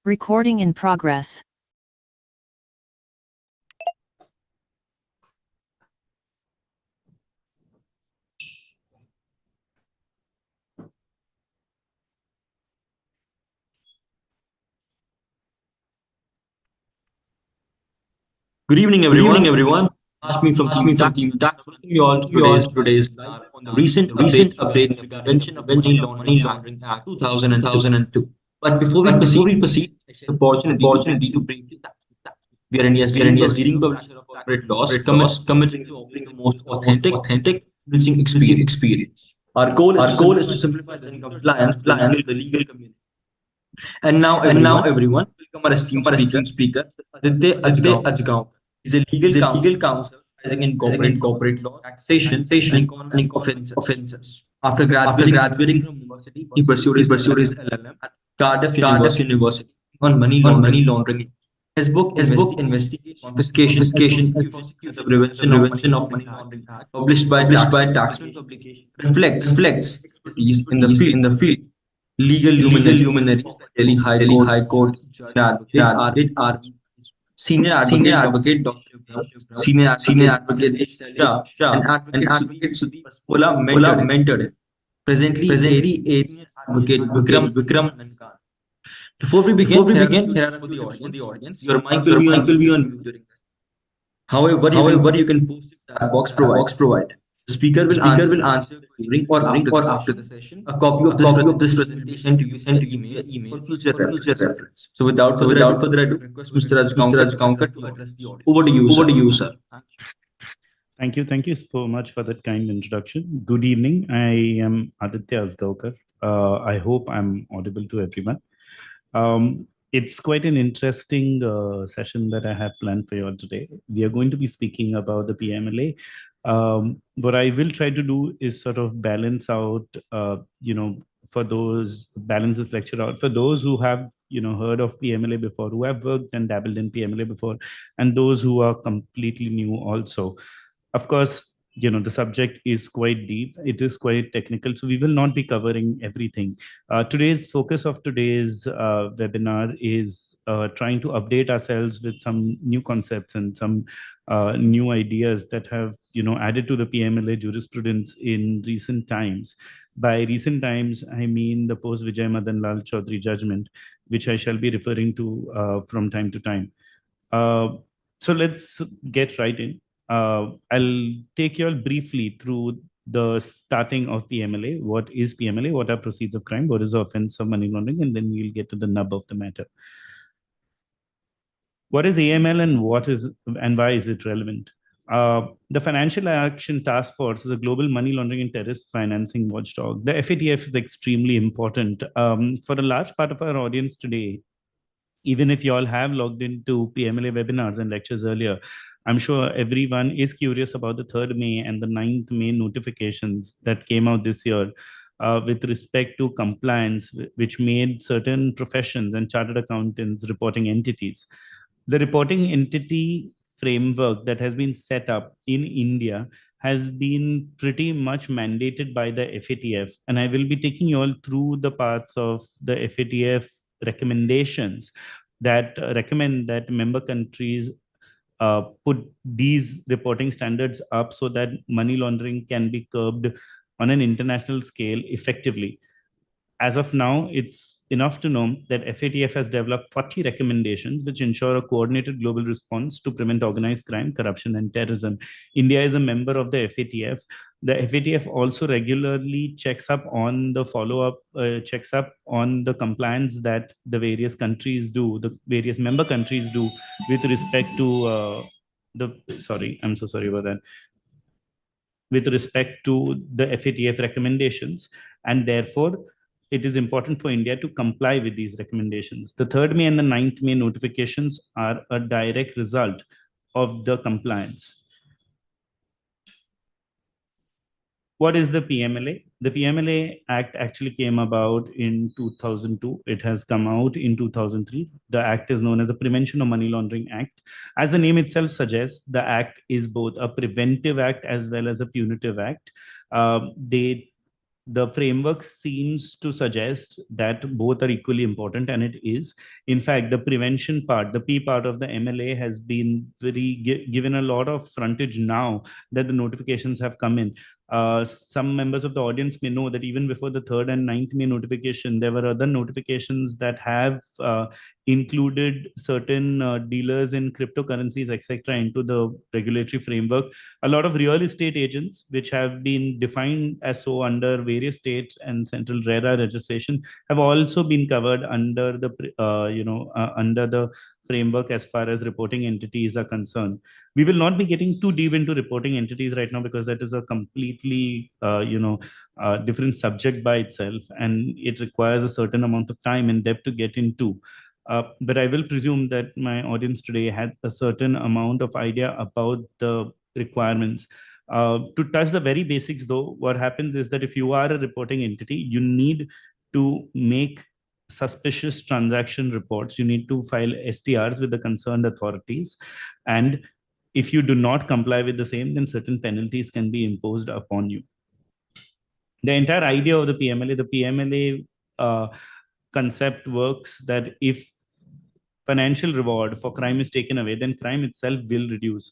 Recording in progress. Good evening, everyone. Ask me from Team Tax. Welcome you all to today's live on the recent updates regarding the Prevention of Money Laundering Act 2002. But before we proceed, I share the opportunity to bring you tax. We are an ES leading publisher of corporate laws, committing to offering the most authentic, enriching experience. Our goal is to simplify the compliance for the legal community. And now, everyone, welcome our esteemed speaker, Aditya Ajgaon. He's a legal counsel specializing in corporate law, taxation, and economic offences. After graduating from university, he pursued his LLM at Cardiff University on money laundering. His book, Investigation, Confiscation, and Prosecution of the Prevention of Money Laundering Act, published by Taxmann publication, reflects expertise in the field. Legal luminaries like Delhi High Court Judge Advocate Senior Advocate Dr. Senior Advocate Shah, and Advocate Sudeep Pola mentored him. Presently, Senior Advocate Vikram Nankar. Before we begin, here are for the audience. Your mic will be on mute during this. However, you can post it chat box provide. The speaker will answer during or after the session. A copy of this presentation to you sent to email for future reference. So without further ado, request Mr. Rajgaonkar to address the audience. Over to you, sir. Thank you. Thank you so much for that kind introduction. Good evening. I am Aditya Ajgaonkar. I hope I'm audible to everyone. It's quite an interesting session that I have planned for you all today. We are going to be speaking about the PMLA. What I will try to do is sort of balance out, balance this lecture out for those who have, heard of PMLA before, who have worked and dabbled in PMLA before, and those who are completely new also. Of course, the subject is quite deep. It is quite technical, so we will not be covering everything. Today's focus of today's webinar is trying to update ourselves with some new concepts and some new ideas that have, added to the PMLA jurisprudence in recent times. By recent times, I mean the post Vijay Mandanlal Choudhary judgment, which I shall be referring to from time to time. So let's get right in. I'll take you all briefly through the starting of PMLA. What is PMLA? What are proceeds of crime? What is the offense of money laundering? And then we'll get to the nub of the matter. What is AML and why is it relevant? The Financial Action Task Force is a global money laundering and terrorist financing watchdog. The FATF is extremely important. For a large part of our audience today, even if you all have logged into PMLA webinars and lectures earlier, I'm sure everyone is curious about the 3rd May and the 9th May notifications that came out this year with respect to compliance, which made certain professions and chartered accountants reporting entities. The reporting entity framework that has been set up in India has been pretty much mandated by the FATF. And I will be taking you all through the parts of the FATF recommendations that recommend that member countries put these reporting standards up so that money laundering can be curbed on an international scale effectively. As of now, it's enough to know that FATF has developed 40 recommendations which ensure a coordinated global response to prevent organized crime, corruption, and terrorism. India is a member of the FATF. The FATF also regularly checks up on the follow-up, checks up on the compliance that the various countries do, the various member countries do with respect to I'm so sorry about that. With respect to the FATF recommendations, and therefore, it is important for India to comply with these recommendations. The 3rd May and the 9th May notifications are a direct result of the compliance. What is the PMLA? The PMLA Act actually came about in 2002. It has come out in 2003. The Act is known as the Prevention of Money Laundering Act. As the name itself suggests, the Act is both a preventive act as well as a punitive act. They The framework seems to suggest that both are equally important, and it is. In fact, the prevention part, the P part of the MLA, has been given a lot of frontage now that the notifications have come in. Some members of the audience may know that even before the 3rd and 9th May notification, there were other notifications that have included certain dealers in cryptocurrencies, etc., into the regulatory framework. A lot of real estate agents, which have been defined as so under various states and central RERA legislation, have also been covered under the under the framework as far as reporting entities are concerned. We will not be getting too deep into reporting entities right now because that is a completely different subject by itself, and it requires a certain amount of time and depth to get into. But I will presume that my audience today had a certain amount of idea about the requirements. To touch the very basics, though, what happens is that if you are a reporting entity, you need to make suspicious transaction reports. You need to file STRs with the concerned authorities. And if you do not comply with the same, then certain penalties can be imposed upon you. The entire idea of the PMLA concept works that if financial reward for crime is taken away, then crime itself will reduce.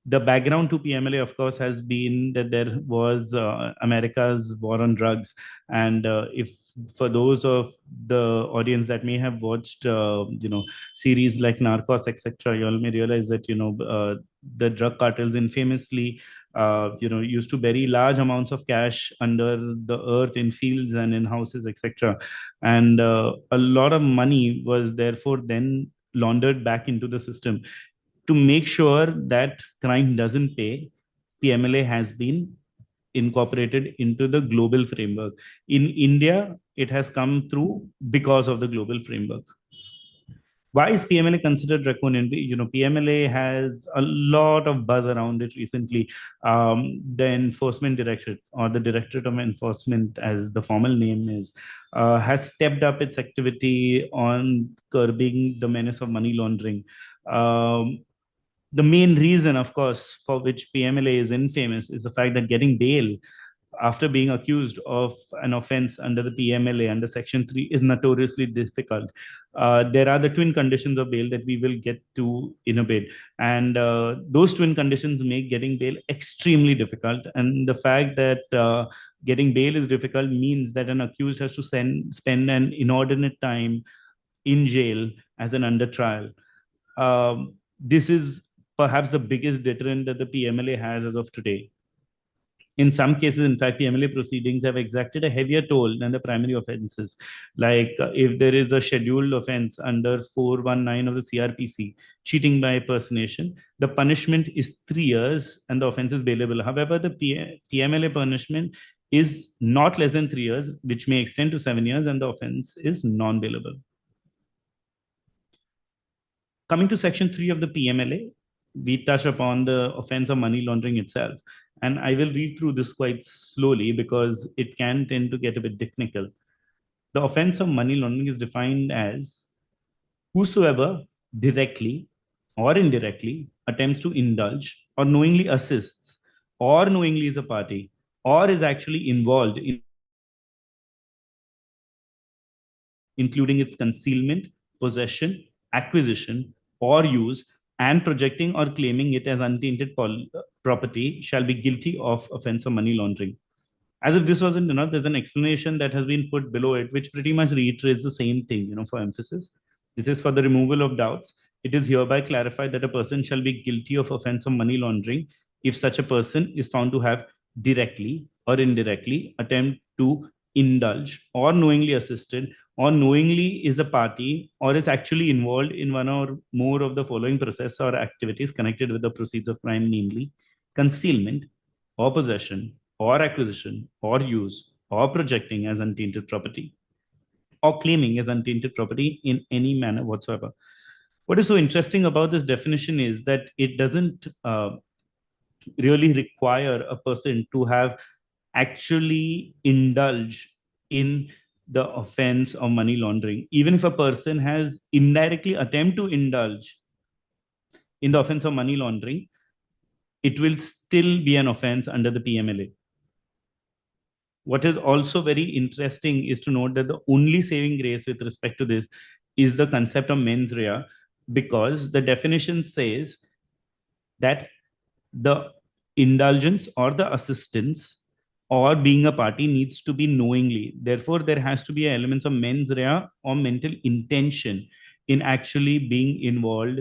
The background to PMLA, of course, has been that there was America's war on drugs. And if for those of the audience that may have watched, series like Narcos, etc., you all may realize that, the drug cartels infamously, used to bury large amounts of cash under the earth in fields and in houses, etc. And a lot of money was therefore then laundered back into the system. To make sure that crime doesn't pay, PMLA has been incorporated into the global framework. In India, it has come through because of the global framework. Why is PMLA considered draconian? PMLA has a lot of buzz around it recently. The Enforcement Directorate, or the Directorate of Enforcement, as the formal name is, has stepped up its activity on curbing the menace of money laundering. The main reason, of course, for which PMLA is infamous is the fact that getting bail after being accused of an offense under the PMLA under Section 3 is notoriously difficult. There are the twin conditions of bail that we will get to in a bit. And those twin conditions make getting bail extremely difficult. And the fact that getting bail is difficult means that an accused has to spend an inordinate time in jail as an under trial. This is perhaps the biggest deterrent that the PMLA has as of today. In some cases, in fact, PMLA proceedings have exacted a heavier toll than the primary offenses. Like if there is a scheduled offense under 419 of the CRPC, cheating by impersonation, the punishment is 3 years and the offense is bailable. However, the PMLA punishment is not less than 3 years, which may extend to 7 years, and the offense is non-bailable. Coming to Section 3 of the PMLA, we touch upon the offense of money laundering itself. And I will read through this quite slowly because it can tend to get a bit technical. The offense of money laundering is defined as whosoever directly or indirectly attempts to indulge or knowingly assists or knowingly is a party or is actually involved in, including its concealment, possession, acquisition, or use, and projecting or claiming it as untainted property shall be guilty of offense of money laundering. As if this wasn't enough, there's an explanation that has been put below it, which pretty much reiterates the same thing, for emphasis. This is for the removal of doubts. It is hereby clarified that a person shall be guilty of offense of money laundering if such a person is found to have directly or indirectly attempt to indulge or knowingly assisted or knowingly is a party or is actually involved in one or more of the following process or activities connected with the proceeds of crime, namely concealment or possession or acquisition or use or projecting as untainted property or claiming as untainted property in any manner whatsoever. What is so interesting about this definition is that it doesn't really require a person to have actually indulged in the offense of money laundering. Even if a person has indirectly attempt to indulge in the offense of money laundering, it will still be an offense under the PMLA. What is also very interesting is to note that the only saving grace with respect to this is the concept of mens rea, because the definition says that the indulgence or the assistance or being a party needs to be knowingly. Therefore, there has to be elements of mens rea or mental intention in actually being involved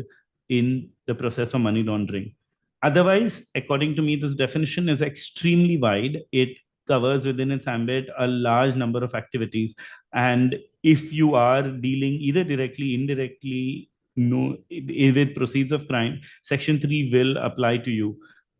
in the process of money laundering. Otherwise, according to me, this definition is extremely wide. It covers within its ambit a large number of activities. And if you are dealing either directly, indirectly, no, with proceeds of crime, Section 3 will apply to you.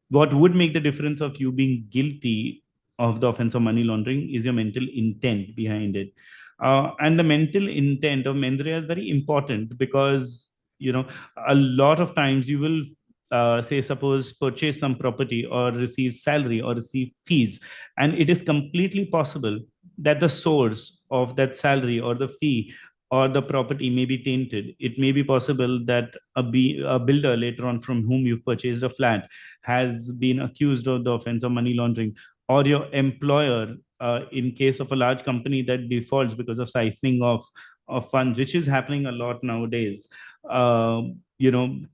What would make the difference of you being guilty of the offense of money laundering is your mental intent behind it. And the mental intent of mens rea is very important because, a lot of times you will say, suppose, purchase some property or receive salary or receive fees, and it is completely possible that the source of that salary or the fee or the property may be tainted. It may be possible that a builder later on from whom you've purchased a flat has been accused of the offense of money laundering, or your employer, in case of a large company that defaults because of siphoning of funds, which is happening a lot nowadays,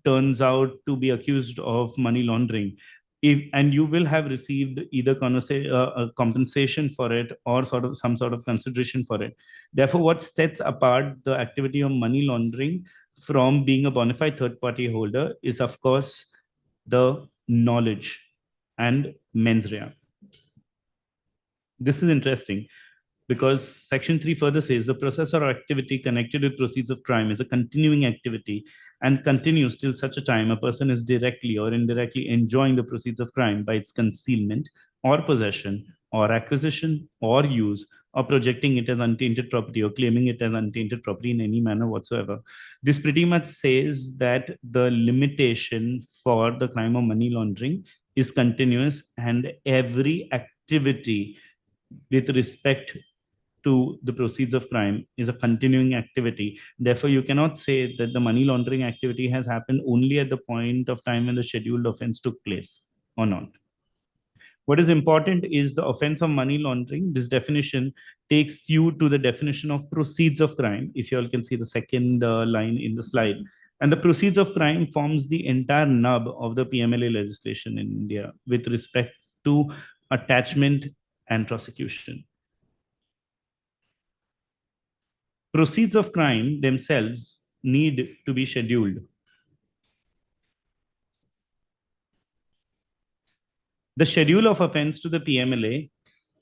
turns out to be accused of money laundering. And you will have received either a compensation for it or some sort of consideration for it. Therefore, what sets apart the activity of money laundering from being a bona fide third party holder is, of course, the knowledge and mens rea. This is interesting because Section 3 further says the process or activity connected with proceeds of crime is a continuing activity and continues till such a time a person is directly or indirectly enjoying the proceeds of crime by its concealment or possession or acquisition or use, or projecting it as untainted property or claiming it as untainted property in any manner whatsoever. This pretty much says that the limitation for the crime of money laundering is continuous, and every activity with respect to the proceeds of crime is a continuing activity. Therefore, you cannot say that the money laundering activity has happened only at the point of time when the scheduled offense took place or not. What is important is the offense of money laundering. This definition takes you to the definition of proceeds of crime. If you all can see the second line in the slide. And the proceeds of crime forms the entire nub of the PMLA legislation in India with respect to attachment and prosecution. Proceeds of crime themselves need to be scheduled. The schedule of offense to the PMLA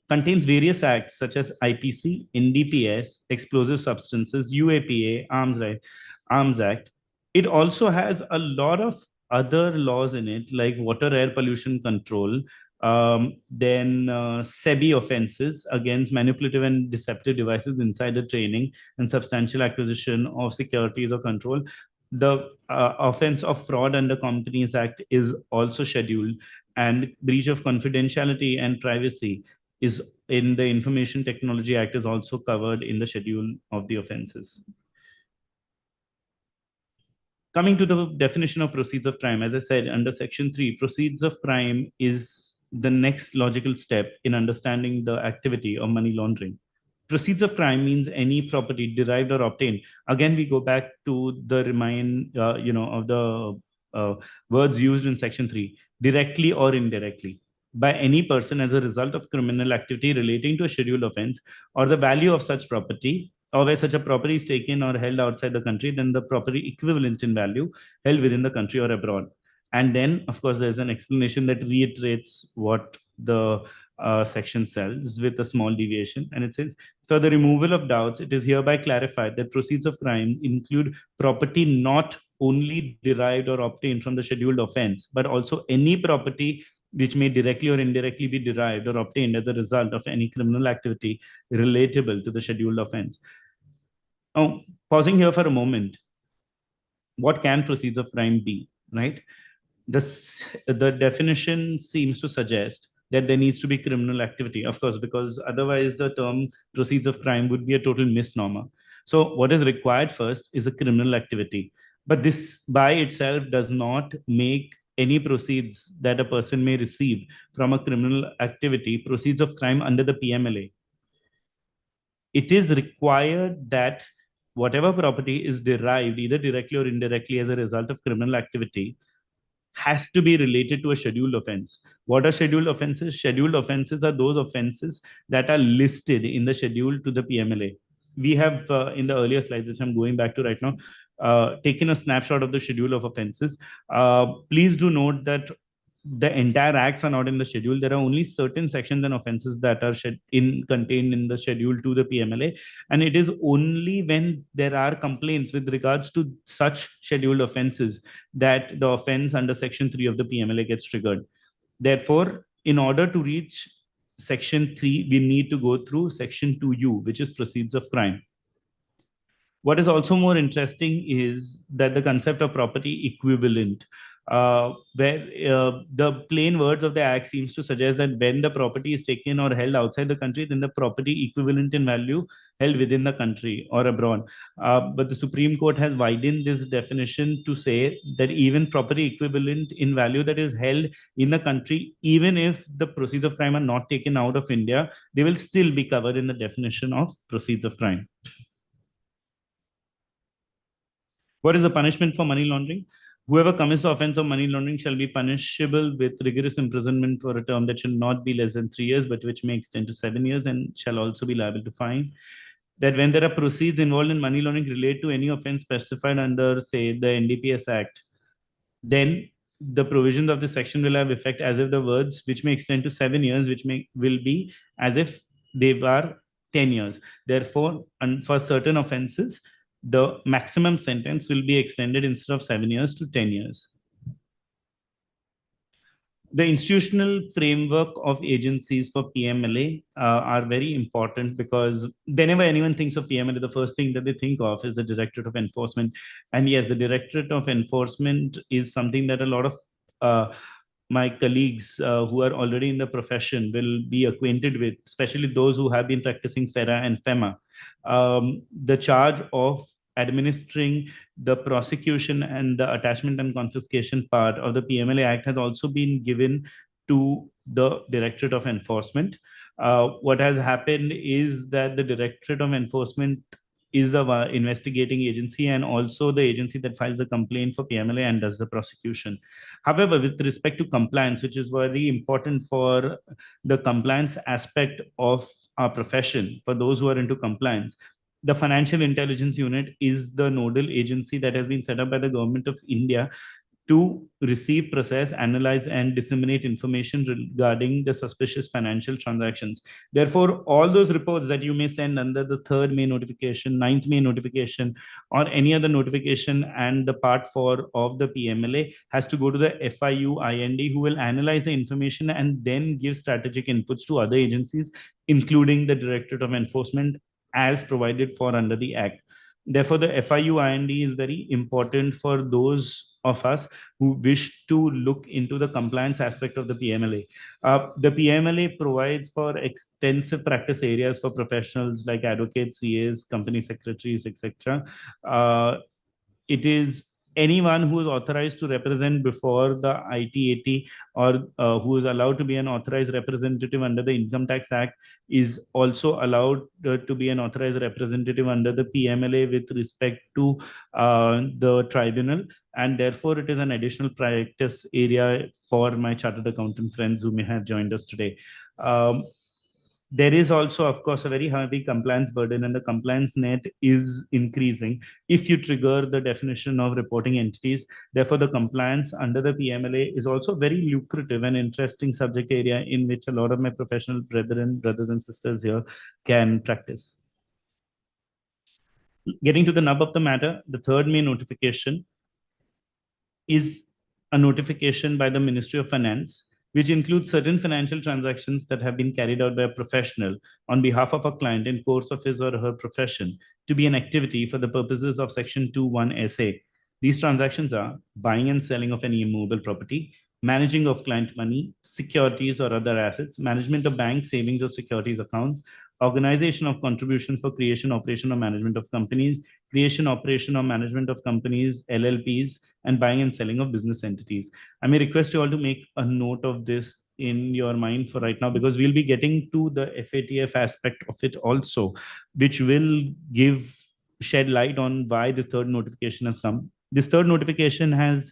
contains various acts such as IPC, NDPS, explosive substances, UAPA, Arms Act. It also has a lot of other laws in it, like water air pollution control, then SEBI offenses against manipulative and deceptive devices, insider trading, and substantial acquisition of securities or control. The offense of fraud under Companies Act is also scheduled, and breach of confidentiality and privacy is in the Information Technology Act is also covered in the schedule of the offenses. Coming to the definition of proceeds of crime, as I said, under Section 3, proceeds of crime is the next logical step in understanding the activity of money laundering. Proceeds of crime means any property derived or obtained. Again, we go back to the of the words used in Section 3, directly or indirectly, by any person as a result of criminal activity relating to a scheduled offense, or the value of such property, or where such a property is taken or held outside the country, then the property equivalent in value held within the country or abroad. And then, of course, there's an explanation that reiterates what the section says with a small deviation. And it says, for the removal of doubts, it is hereby clarified that proceeds of crime include property not only derived or obtained from the scheduled offense, but also any property which may directly or indirectly be derived or obtained as a result of any criminal activity relatable to the scheduled offense. Now, pausing here for a moment, what can proceeds of crime be, right? The definition seems to suggest that there needs to be criminal activity, of course, because otherwise the term proceeds of crime would be a total misnomer. So what is required first is a criminal activity. But this by itself does not make any proceeds that a person may receive from a criminal activity, proceeds of crime under the PMLA, it is required that whatever property is derived either directly or indirectly as a result of criminal activity has to be related to a scheduled offense. What are scheduled offenses? Scheduled offenses are those offenses that are listed in the schedule to the PMLA. We have in the earlier slides, which I'm going back to right now, taken a snapshot of the schedule of offenses. Please do note that the entire acts are not in the schedule. There are only certain sections and offenses that are contained in the schedule to the PMLA. And it is only when there are complaints with regards to such scheduled offenses that the offense under Section 3 of the PMLA gets triggered. Therefore, in order to reach Section 3, we need to go through Section 2U, which is proceeds of crime. What is also more interesting is that the concept of property equivalent, where the plain words of the act seems to suggest that when the property is taken or held outside the country, then the property equivalent in value held within the country or abroad. But the Supreme Court has widened this definition to say that even property equivalent in value that is held in the country, even if the proceeds of crime are not taken out of India, they will still be covered in the definition of proceeds of crime. What is the punishment for money laundering? Whoever commits the offense of money laundering shall be punishable with rigorous imprisonment for a term that shall not be less than 3 years, but which may extend to 7 years, and shall also be liable to fine. That when there are proceeds involved in money laundering related to any offense specified under, say, the NDPS Act, then the provisions of this section will have effect as if the words which may extend to 7 years, will be as if they are 10 years. Therefore, and for certain offenses, the maximum sentence will be extended instead of 7 years to 10 years. The institutional framework of agencies for PMLA are very important, because whenever anyone thinks of PMLA, the first thing that they think of is the Directorate of Enforcement. And yes, the Directorate of Enforcement is something that a lot of my colleagues who are already in the profession will be acquainted with, especially those who have been practicing FERA and FEMA. The charge of administering the prosecution and the attachment and confiscation part of the PMLA Act has also been given to the Directorate of Enforcement. What has happened is that the Directorate of Enforcement is the investigating agency and also the agency that files the complaint for PMLA and does the prosecution. However, with respect to compliance, which is very important for the compliance aspect of our profession, for those who are into compliance, the Financial Intelligence Unit is the nodal agency that has been set up by the Government of India to receive, process, analyze, and disseminate information regarding the suspicious financial transactions. Therefore, all those reports that you may send under the 3rd May notification, 9th May notification, or any other notification and the Part 4 of the PMLA has to go to the FIU-IND, who will analyze the information and then give strategic inputs to other agencies, including the Directorate of Enforcement, as provided for under the Act. Therefore, the FIU-IND is very important for those of us who wish to look into the compliance aspect of the PMLA. The PMLA provides for extensive practice areas for professionals like advocates, CAs, company secretaries, etc. It is anyone who is authorized to represent before the ITAT or who is allowed to be an authorized representative under the Income Tax Act is also allowed to be an authorized representative under the PMLA with respect to the tribunal. And therefore, it is an additional practice area for my chartered accountant friends who may have joined us today. There is also, of course, a very heavy compliance burden, and the compliance net is increasing if you trigger the definition of reporting entities. Therefore, the compliance under the PMLA is also very lucrative and interesting subject area in which a lot of my professional brothers and sisters here can practice. Getting to the nub of the matter, the 3rd May notification is a notification by the Ministry of Finance, which includes certain financial transactions that have been carried out by a professional on behalf of a client in course of his or her profession to be an activity for the purposes of Section 2(1) SA. These transactions are buying and selling of any immovable property, managing of client money, securities or other assets, management of bank savings or securities accounts, organization of contributions for creation, operation, or management of companies, creation, operation, or management of companies, LLPs, and buying and selling of business entities. I may request you all to make a note of this in your mind for right now, because we'll be getting to the FATF aspect of it also, which will shed light on why this third notification has come. This third notification has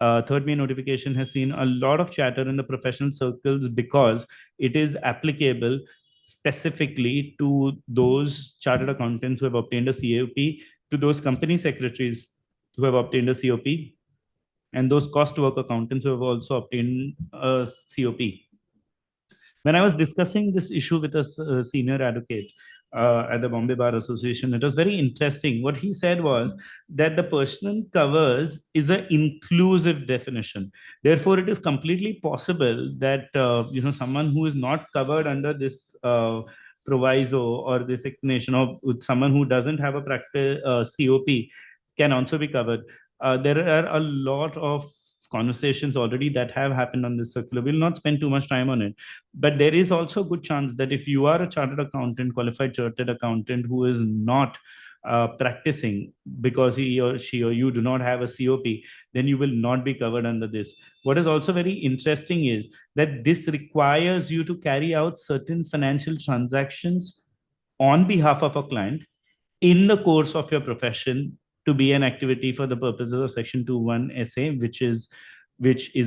third May notification has seen a lot of chatter in the professional circles because it is applicable specifically to those chartered accountants who have obtained a COP, to those company secretaries who have obtained a COP, and those cost work accountants who have also obtained a COP. When I was discussing this issue with a senior advocate at the Bombay Bar Association, it was very interesting. What he said was that the personal covers is an inclusive definition. Therefore, it is completely possible that someone who is not covered under this proviso or this explanation, or someone who doesn't have a practice COP can also be covered. There are a lot of conversations already that have happened on this circular. We'll not spend too much time on it, but there is also a good chance that if you are a chartered accountant, qualified chartered accountant who is not practicing because he or she or you do not have a COP, then you will not be covered under this. What is also very interesting is that this requires you to carry out certain financial transactions on behalf of a client in the course of your profession to be an activity for the purposes of Section 21 SA, which is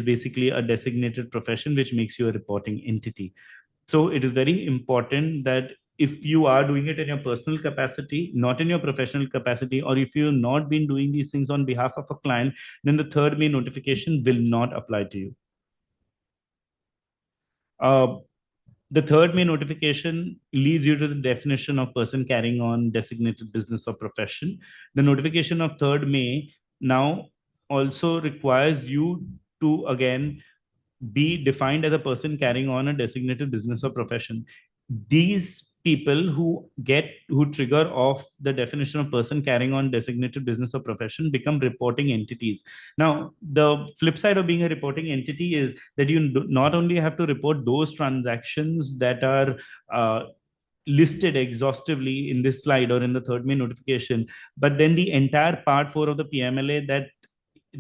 basically a designated profession, which makes you a reporting entity. So it is very important that if you are doing it in your personal capacity, not in your professional capacity, or if you've not been doing these things on behalf of a client, then the third May notification will not apply to you. The third May notification leads you to the definition of person carrying on designated business or profession. The notification of 3rd May now also requires you to again be defined as a person carrying on a designated business or profession. These people who trigger off the definition of person carrying on designated business or profession become reporting entities. Now, the flip side of being a reporting entity is that you not only have to report those transactions that are listed exhaustively in this slide or in the 3rd May notification, but then the entire part 4 of the PMLA that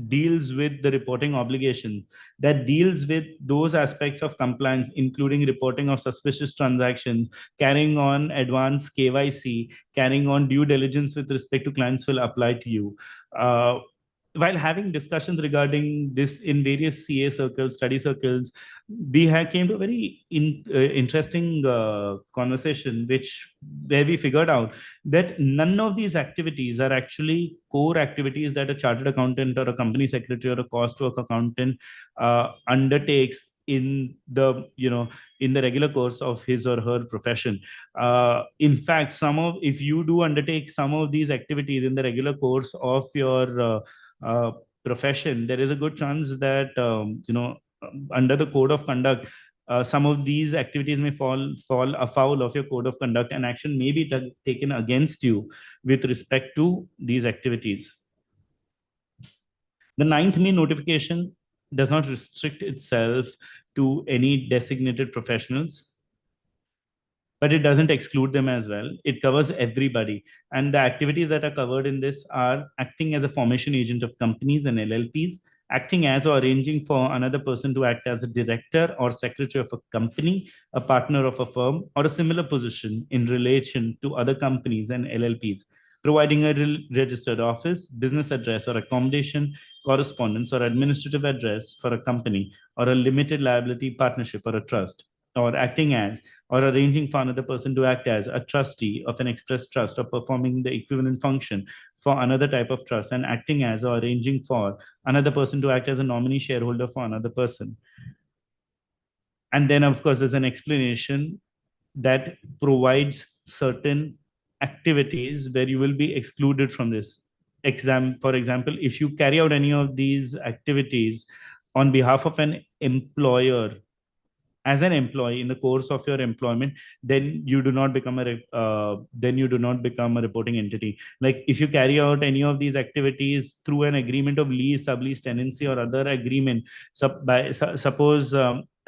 deals with the reporting obligation, that deals with those aspects of compliance, including reporting of suspicious transactions, carrying on advanced KYC, carrying on due diligence with respect to clients, will apply to you. While having discussions regarding this in various CA circles, study circles, we came to a very interesting conversation, where we figured out that none of these activities are actually core activities that a chartered accountant or a company secretary or a cost work accountant undertakes in the regular course of his or her profession. In fact, if you do undertake some of these activities in the regular course of your profession, there is a good chance that under the code of conduct, some of these activities may fall afoul of your code of conduct, and action may be taken against you with respect to these activities. The 9th May notification does not restrict itself to any designated professionals, but it doesn't exclude them as well. It covers everybody. And the activities that are covered in this are acting as a formation agent of companies and LLPs, acting as or arranging for another person to act as a director or secretary of a company, a partner of a firm, or a similar position in relation to other companies and LLPs, providing a registered office, business address or accommodation, correspondence or administrative address for a company or a limited liability partnership or a trust, or acting as or arranging for another person to act as a trustee of an express trust or performing the equivalent function for another type of trust, and acting as or arranging for another person to act as a nominee shareholder for another person. And then, of course, there's an explanation that provides certain activities where you will be excluded from this. For example, if you carry out any of these activities on behalf of an employer, as an employee in the course of your employment, then you do not become a reporting entity. Like if you carry out any of these activities through an agreement of lease, sublease, tenancy, or other agreement, suppose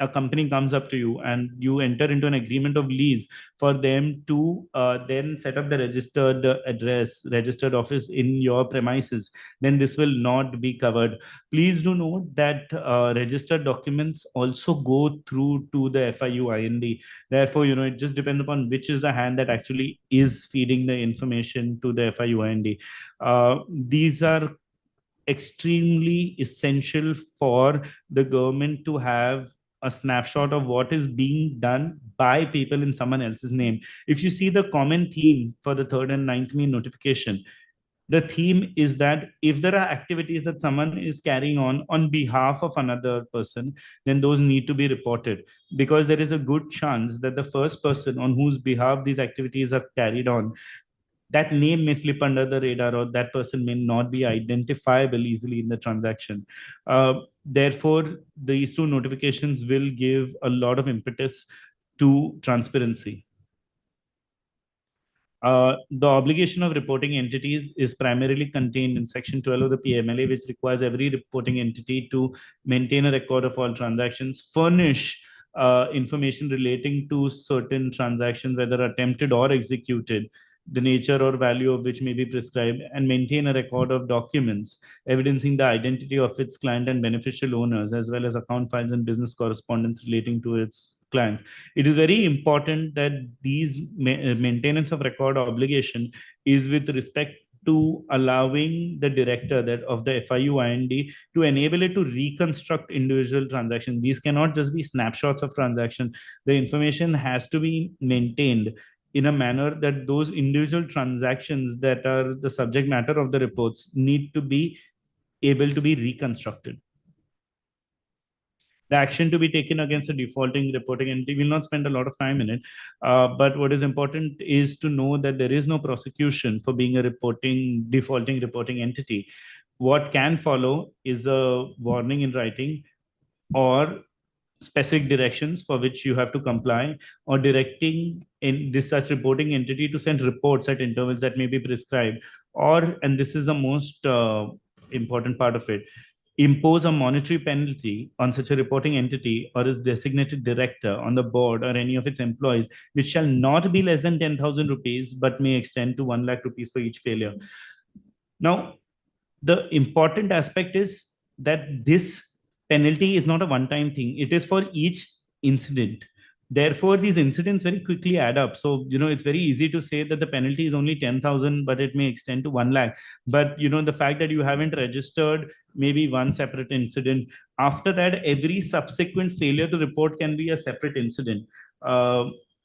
a company comes up to you and you enter into an agreement of lease for them to then set up the registered address, registered office in your premises, then this will not be covered. Please do note that registered documents also go through to the FIUIND. Therefore, it just depends upon which is the hand that actually is feeding the information to the FIUIND. These are extremely essential for the government to have a snapshot of what is being done by people in someone else's name. If you see the common theme for the 3rd and 9th May notification, the theme is that if there are activities that someone is carrying on behalf of another person, then those need to be reported, because there is a good chance that the first person on whose behalf these activities are carried on, that name may slip under the radar, or that person may not be identifiable easily in the transaction. Therefore, these two notifications will give a lot of impetus to transparency. The obligation of reporting entities is primarily contained in Section 12 of the PMLA, which requires every reporting entity to maintain a record of all transactions, furnish information relating to certain transactions, whether attempted or executed, the nature or value of which may be prescribed, and maintain a record of documents evidencing the identity of its client and beneficial owners, as well as account files and business correspondence relating to its clients. It is very important that these maintenance of record obligation is with respect to allowing the director that of the FIUIND to enable it to reconstruct individual transactions. These cannot just be snapshots of transaction. The information has to be maintained in a manner that those individual transactions that are the subject matter of the reports need to be able to be reconstructed. The action to be taken against a defaulting reporting entity, will not spend a lot of time in it. But what is important is to know that there is no prosecution for being a defaulting reporting entity. What can follow is a warning in writing, or specific directions for which you have to comply, or directing in this such reporting entity to send reports at intervals that may be prescribed, or, and this is the most important part of it, impose a monetary penalty on such a reporting entity or its designated director on the board or any of its employees, which shall not be less than 10,000 rupees, but may extend to 1 lakh rupees for each failure. Now, the important aspect is that this penalty is not a one-time thing. It is for each incident. Therefore, these incidents very quickly add up. So, it's very easy to say that the penalty is only 10,000, but it may extend to 1 lakh. But, the fact that you haven't registered maybe one separate incident, after that, every subsequent failure to report can be a separate incident.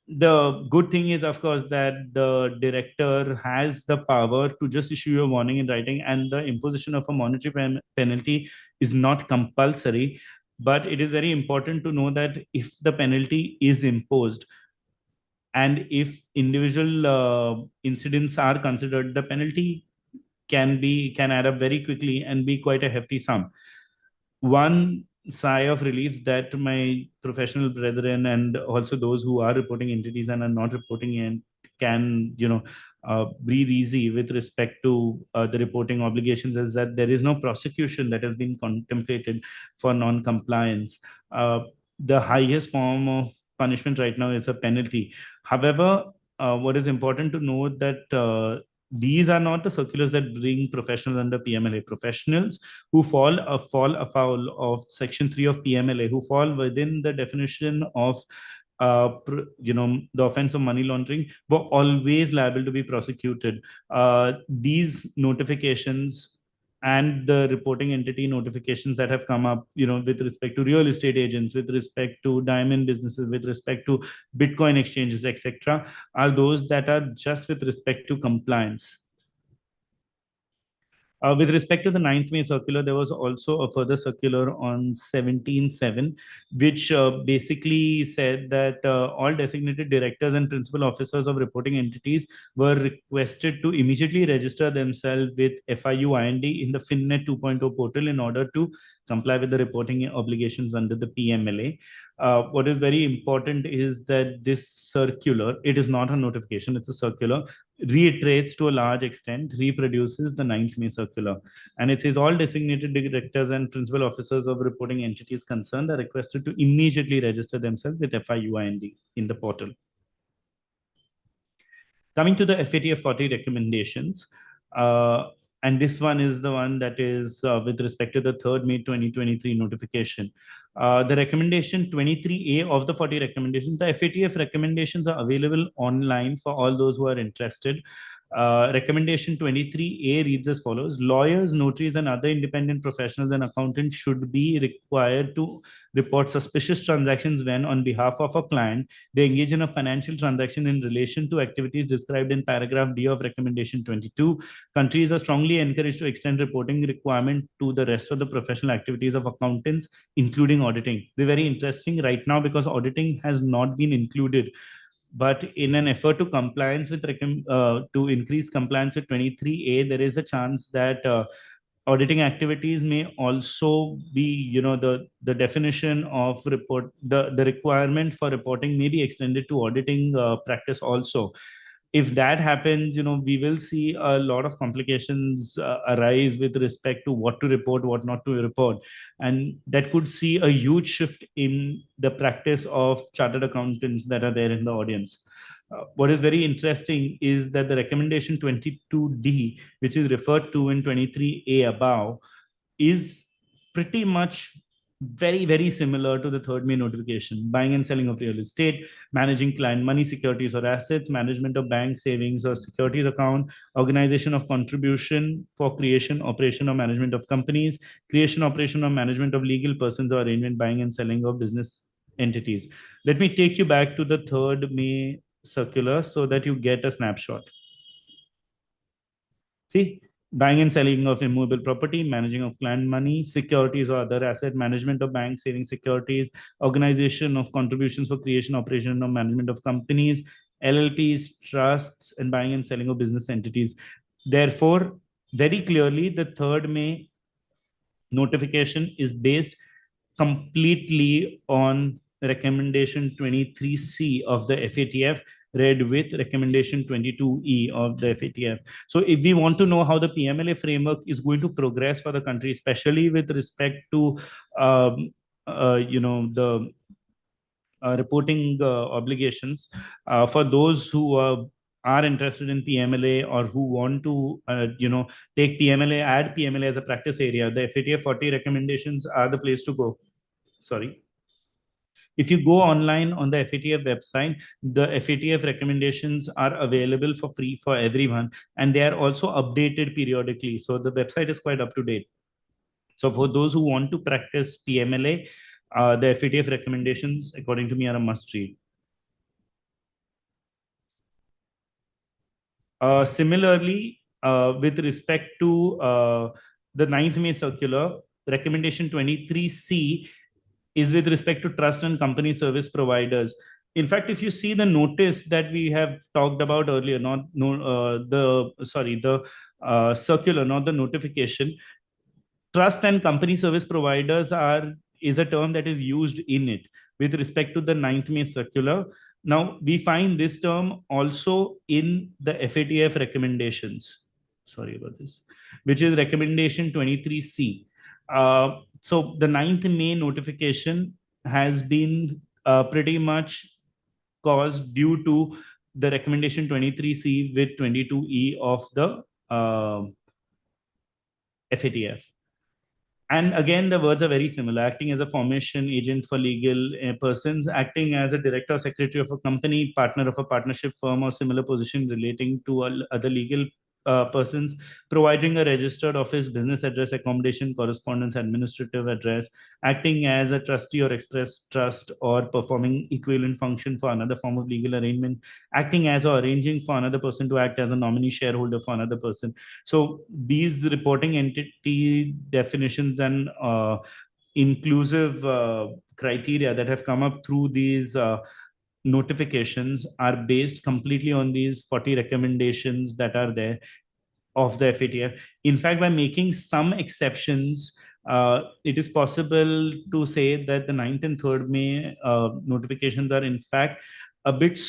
The good thing is, of course, that the director has the power to just issue a warning in writing, and the imposition of a monetary penalty is not compulsory. But it is very important to know that if the penalty is imposed, and if individual incidents are considered, the penalty can add up very quickly and be quite a hefty sum. One sigh of relief that my professional brethren and also those who are reporting entities and are not reporting in can breathe easy with respect to the reporting obligations is that there is no prosecution that has been contemplated for non-compliance. The highest form of punishment right now is a penalty. However, what is important to note that these are not the circulars that bring professionals under PMLA. Professionals who fall afoul of Section 3 of PMLA, who fall within the definition of the offense of money laundering, were always liable to be prosecuted. These notifications and the reporting entity notifications that have come up, with respect to real estate agents, with respect to diamond businesses, with respect to Bitcoin exchanges, etc., are those that are just with respect to compliance. With respect to the 9th May circular, there was also a further circular on 17/7, which basically said that all designated directors and principal officers of reporting entities were requested to immediately register themselves with FIUIND in the FinNet 2.0 portal in order to comply with the reporting obligations under the PMLA. What is very important is that this circular, it is not a notification, it's a circular, reiterates to a large extent, reproduces the 9th May circular. And it says all designated directors and principal officers of reporting entities concerned are requested to immediately register themselves with FIUIND in the portal. Coming to the FATF 40 recommendations, and this one is the one that is with respect to the 3rd May 2023 notification. The recommendation 23A of the 40 recommendations, the FATF recommendations are available online for all those who are interested. Recommendation 23A reads as follows: lawyers, notaries, and other independent professionals and accountants should be required to report suspicious transactions when, on behalf of a client, they engage in a financial transaction in relation to activities described in paragraph D of recommendation 22. Countries are strongly encouraged to extend reporting requirement to the rest of the professional activities of accountants, including auditing. They're very interesting right now because auditing has not been included. But in an effort to compliance with to increase compliance with 23A, there is a chance that auditing activities may also be, the definition of report, the requirement for reporting may be extended to auditing practice also. If that happens, we will see a lot of complications arise with respect to what to report, what not to report. And that could see a huge shift in the practice of chartered accountants that are there in the audience. What is very interesting is that the recommendation 22D, which is referred to in 23A above, is pretty much very, very similar to the 3rd May notification: buying and selling of real estate, managing client money, securities or assets, management of bank savings or securities account, organization of contribution for creation, operation or management of companies, creation, operation or management of legal persons or arrangement, buying and selling of business entities. Let me take you back to the 3rd May circular so that you get a snapshot. See, buying and selling of immovable property, managing of client money, securities or other asset, management of bank saving securities, organization of contributions for creation, operation, or management of companies, LLPs, trusts, and buying and selling of business entities. Therefore, very clearly, the 3rd May notification is based completely on recommendation 23C of the FATF, read with recommendation 22E of the FATF. So if we want to know how the PMLA framework is going to progress for the country, especially with respect to the reporting obligations, for those who are interested in PMLA or who want to, take PMLA, add PMLA as a practice area, the FATF 40 recommendations are the place to go. Sorry. If you go online on the FATF website, the FATF recommendations are available for free for everyone, and they are also updated periodically. So the website is quite up to date. So for those who want to practice PMLA, the FATF recommendations, according to me, are a must read. Similarly, with respect to the 9th May circular, recommendation 23C is with respect to trust and company service providers. In fact, if you see the notice that we have talked about earlier, the circular, not the notification, trust and company service providers is a term that is used in it with respect to the 9th May circular. Now, we find this term also in the FATF recommendations. Sorry about this, which is recommendation 23C. So the 9th May notification has been pretty much caused due to the recommendation 23C with 22E of the FATF. And again, the words are very similar: acting as a formation agent for legal persons, acting as a director or secretary of a company, partner of a partnership firm or similar position relating to other legal persons, providing a registered office, business address, accommodation, correspondence, administrative address, acting as a trustee or express trust, or performing equivalent function for another form of legal arrangement, acting as or arranging for another person to act as a nominee shareholder for another person. So these reporting entity definitions and inclusive criteria that have come up through these notifications are based completely on these 40 recommendations that are there of the FATF. In fact, by making some exceptions it is possible to say that the 9th and 3rd May notifications are in fact a bit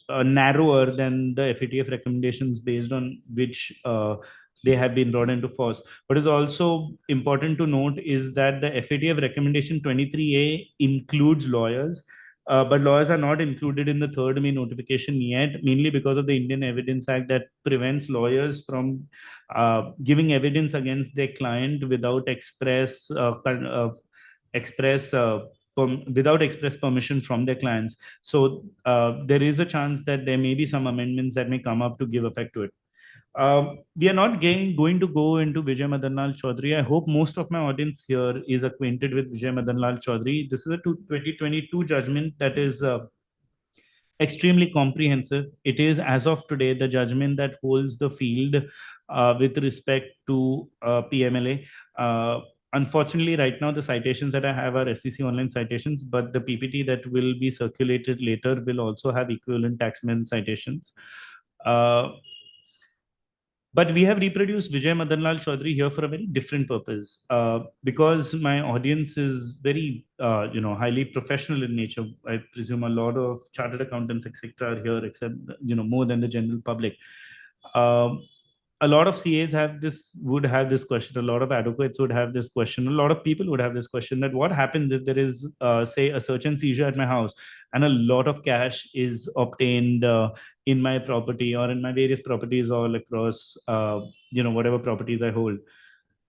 narrower than the FATF recommendations based on which they have been brought into force. What is also important to note is that the FATF recommendation 23A includes lawyers, but lawyers are not included in the 3rd May notification yet, mainly because of the Indian Evidence Act that prevents lawyers from giving evidence against their client without without express permission from their clients. So there is a chance that there may be some amendments that may come up to give effect to it. We are not going to go into Vijay Mandanlal Choudhary. I hope most of my audience here is acquainted with Vijay Mandanlal Choudhary. This is a 2022 judgment that is extremely comprehensive. It is, as of today, the judgment that holds the field with respect to PMLA. Unfortunately, right now, the citations that I have are SEC online citations, but the PPT that will be circulated later will also have equivalent Taxmann citations. But we have reproduced Vijay Mandanlal Choudhary here for a very different purpose. Because my audience is very, highly professional in nature. I presume a lot of chartered accountants, etc., are here, except more than the general public. A lot of CAs would have this question. A lot of advocates would have this question. A lot of people would have this question: that what happens if there is, say, a search and seizure at my house, and a lot of cash is obtained in my property or in my various properties all across, whatever properties I hold.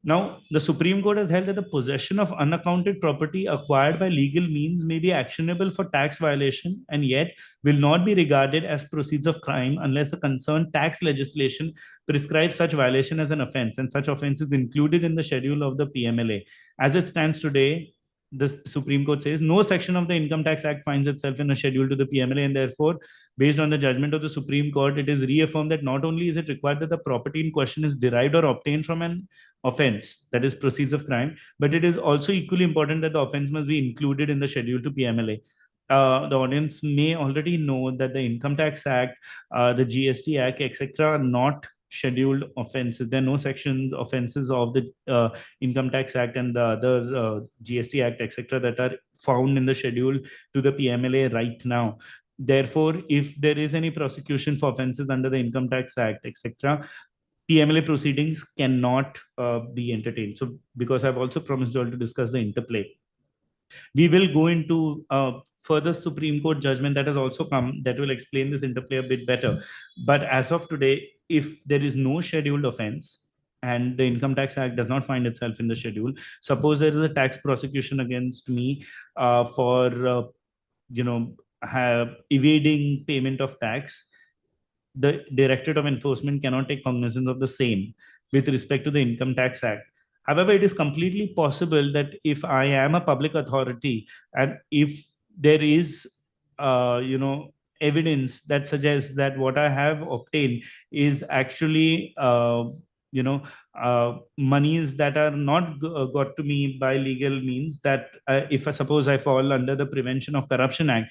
Now, the Supreme Court has held that the possession of unaccounted property acquired by legal means may be actionable for tax violation and yet will not be regarded as proceeds of crime unless the concerned tax legislation prescribes such violation as an offense, and such offense is included in the schedule of the PMLA. As it stands today, the Supreme Court says no section of the Income Tax Act finds itself in a schedule to the PMLA, and therefore, based on the judgment of the Supreme Court, it is reaffirmed that not only is it required that the property in question is derived or obtained from an offense, that is proceeds of crime, but it is also equally important that the offense must be included in the schedule to PMLA. The audience may already know that the Income Tax Act, the GST Act, etc., are not scheduled offenses. There are no offenses of the Income Tax Act and the other GST Act, etc., that are found in the schedule to the PMLA right now. Therefore, if there is any prosecution for offenses under the Income Tax Act, etc., PMLA proceedings cannot be entertained. So, because I've also promised you all to discuss the interplay, we will go into further Supreme Court judgment that has also come that will explain this interplay a bit better. But as of today, if there is no scheduled offense and the Income Tax Act does not find itself in the schedule, suppose there is a tax prosecution against me for evading payment of tax, the Directorate of Enforcement cannot take cognizance of the same with respect to the Income Tax Act. However, it is completely possible that if I am a public authority and if there is, evidence that suggests that what I have obtained is actually, monies that are not got to me by legal means, that if I suppose I fall under the Prevention of Corruption Act,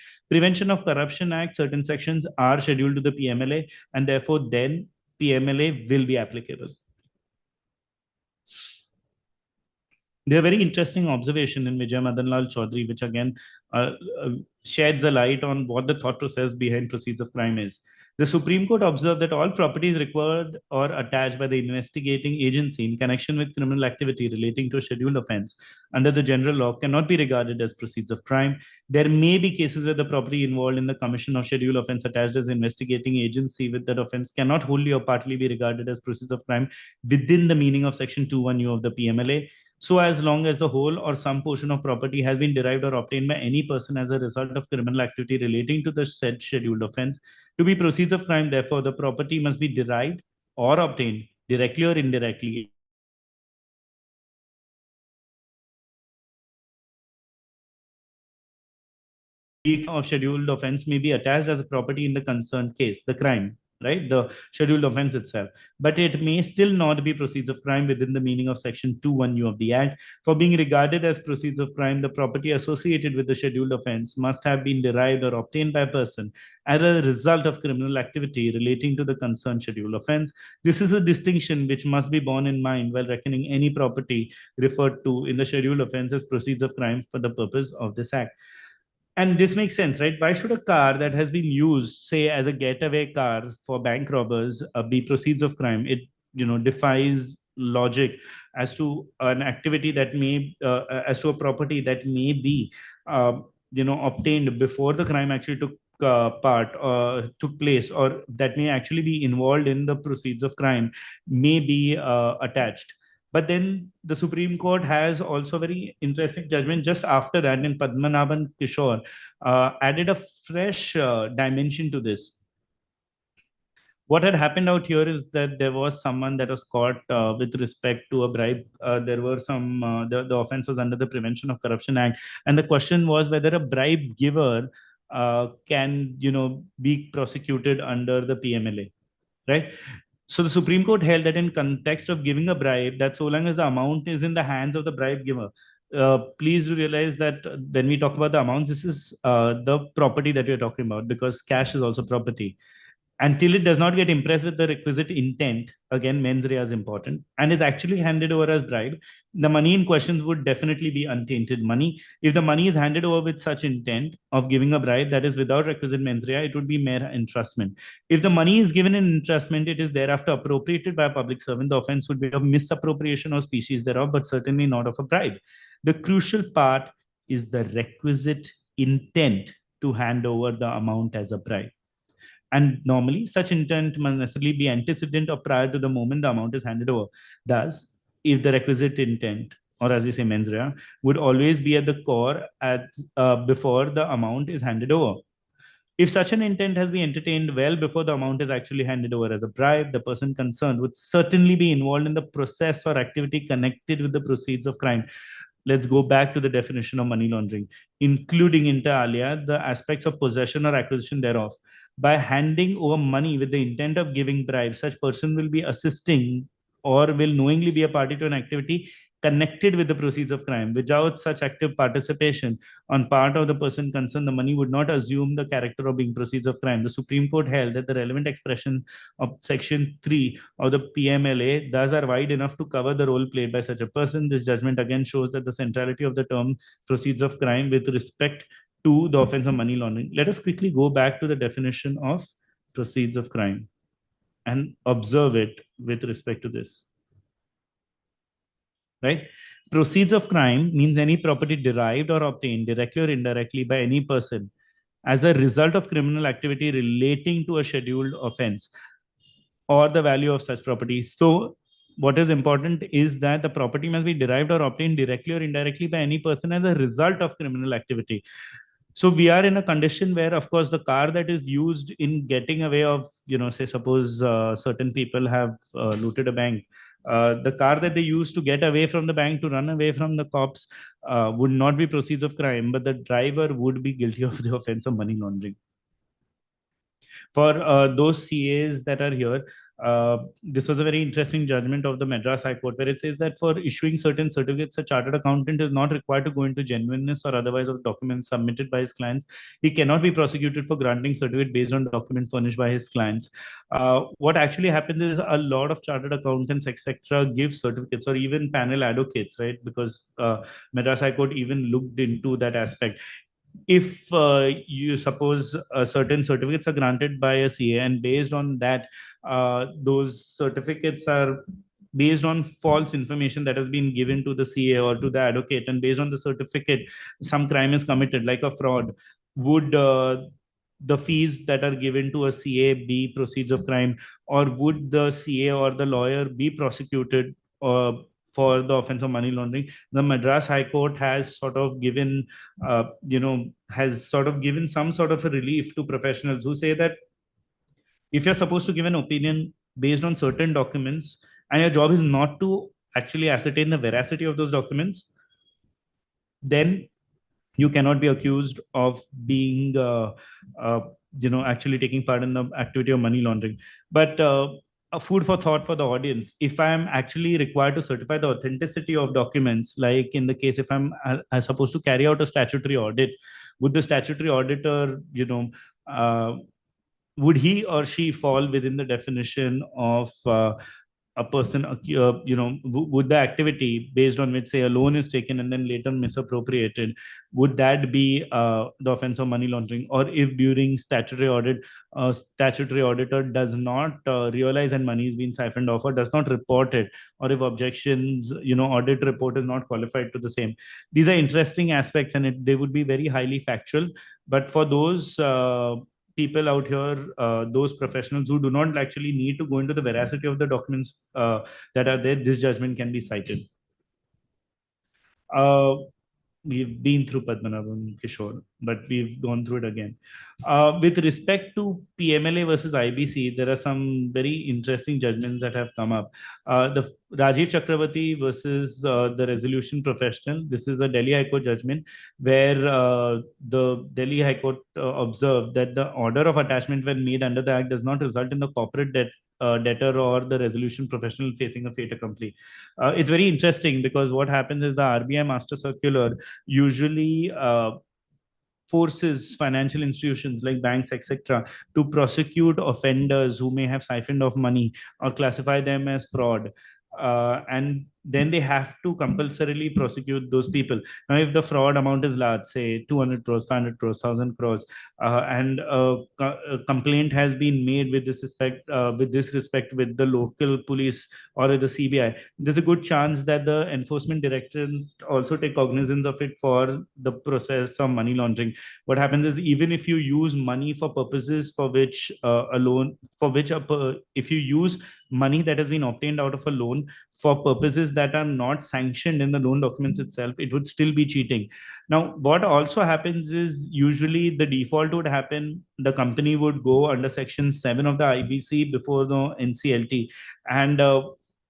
certain sections are scheduled to the PMLA, and therefore then PMLA will be applicable. There's a very interesting observation in Vijay Mandanlal Choudhary, which again sheds a light on what the thought process behind proceeds of crime is. The Supreme Court observed that all properties required or attached by the investigating agency in connection with criminal activity relating to a scheduled offense under the general law cannot be regarded as proceeds of crime. There may be cases where the property involved in the commission of scheduled offense attached as investigating agency with that offense cannot wholly or partly be regarded as proceeds of crime within the meaning of Section 2(1)(u) of the PMLA. So as long as the whole or some portion of property has been derived or obtained by any person as a result of criminal activity relating to the said scheduled offense to be proceeds of crime, therefore the property must be derived or obtained directly or indirectly of scheduled offense may be attached as a property in the concerned case, the crime. right? The scheduled offense itself. But it may still not be proceeds of crime within the meaning of Section 2(1)(u) of the Act. For being regarded as proceeds of crime, the property associated with the scheduled offense must have been derived or obtained by a person as a result of criminal activity relating to the concerned scheduled offense. This is a distinction which must be borne in mind while reckoning any property referred to in the scheduled offense as proceeds of crime for the purpose of this Act. And this makes sense, right? Why should a car that has been used, say, as a getaway car for bank robbers, be proceeds of crime? It, defies logic as to an activity that may, as to a property that may be, obtained before the crime actually took place, or that may actually be involved in the proceeds of crime, may be attached. But then the Supreme Court has also very interesting judgment just after that in Padmanabhan Kishore, added a fresh dimension to this. What had happened out here is that there was someone that was caught with respect to a bribe. There were the offense was under the Prevention of Corruption Act. And the question was whether a bribe giver can, be prosecuted under the PMLA, right? So the Supreme Court held that in context of giving a bribe, that so long as the amount is in the hands of the bribe giver, please realize that when we talk about the amounts, this is the property that we're talking about, because cash is also property. Until it does not get impressed with the requisite intent, again, mens rea is important, and is actually handed over as bribe, the money in questions would definitely be untainted money. If the money is handed over with such intent of giving a bribe that is without requisite mens rea, it would be mere entrustment. If the money is given in entrustment, it is thereafter appropriated by a public servant, the offense would be of misappropriation or species thereof, but certainly not of a bribe. The crucial part is the requisite intent to hand over the amount as a bribe. And normally, such intent must necessarily be antecedent or prior to the moment the amount is handed over. Thus, if the requisite intent, or as we say, mens rea, would always be at the core before the amount is handed over. If such an intent has been entertained well before the amount is actually handed over as a bribe, the person concerned would certainly be involved in the process or activity connected with the proceeds of crime. Let's go back to the definition of money laundering, including inter alia the aspects of possession or acquisition thereof. By handing over money with the intent of giving bribe, such person will be assisting or will knowingly be a party to an activity connected with the proceeds of crime. Without such active participation on part of the person concerned, the money would not assume the character of being proceeds of crime. The Supreme Court held that the relevant expression of Section 3 of the PMLA thus are wide enough to cover the role played by such a person. This judgment again shows that the centrality of the term proceeds of crime with respect to the offense of money laundering. Let us quickly go back to the definition of proceeds of crime and observe it with respect to this. Right? Proceeds of crime means any property derived or obtained directly or indirectly by any person as a result of criminal activity relating to a scheduled offense or the value of such property. So what is important is that the property must be derived or obtained directly or indirectly by any person as a result of criminal activity. So we are in a condition where, of course, the car that is used in getting away of, say, suppose certain people have looted a bank. The car that they use to get away from the bank, to run away from the cops, would not be proceeds of crime, but the driver would be guilty of the offense of money laundering. For those CAs that are here, this was a very interesting judgment of the Madras High Court, where it says that for issuing certain certificates, a chartered accountant is not required to go into genuineness or otherwise of documents submitted by his clients. He cannot be prosecuted for granting certificate based on documents furnished by his clients. What actually happens is a lot of chartered accountants, etc., give certificates, or even panel advocates, right? Because Madras High Court even looked into that aspect. If you suppose certain certificates are granted by a CA, and based on that, those certificates are based on false information that has been given to the CA or to the advocate, and based on the certificate, some crime is committed, like a fraud, would the fees that are given to a CA be proceeds of crime, or would the CA or the lawyer be prosecuted for the offense of money laundering? The Madras High Court has sort of given, some sort of a relief to professionals who say that if you're supposed to give an opinion based on certain documents, and your job is not to actually ascertain the veracity of those documents, then you cannot be accused of being actually taking part in the activity of money laundering. But a food for thought for the audience: if I am actually required to certify the authenticity of documents, like in the case if I'm supposed to carry out a statutory audit, would the statutory auditor, would he or she fall within the definition of a person, would the activity based on which, say, a loan is taken and then later misappropriated, would that be the offense of money laundering? Or if during statutory audit, statutory auditor does not realize and money is being siphoned off or does not report it, or if objections, audit report is not qualified to the same. These are interesting aspects, and they would be very highly factual. But for those people out here, those professionals who do not actually need to go into the veracity of the documents that are there, this judgment can be cited. We've been through Padmanabhan, Kishore, but we've gone through it again. With respect to PMLA versus IBC, there are some very interesting judgments that have come up. The Rajiv Chakraborty versus the resolution professional. This is a Delhi High Court judgment where the Delhi High Court observed that the order of attachment when made under the Act does not result in the corporate debtor or the resolution professional facing a fait accompli. It's very interesting because what happens is the RBI Master Circular usually forces financial institutions like banks, etc., to prosecute offenders who may have siphoned off money or classify them as fraud. And then they have to compulsorily prosecute those people. Now, if the fraud amount is large, say 200 crores, 500 crores, 1,000 crores, and a complaint has been made with this respect with the local police or with the CBI, there's a good chance that the enforcement directorate also take cognizance of it for the process of money laundering. What happens is, even if you use money for purposes for which if you use money that has been obtained out of a loan for purposes that are not sanctioned in the loan documents itself, it would still be cheating. Now, what also happens is, usually the default would happen, the company would go under Section 7 of the IBC before the NCLT. And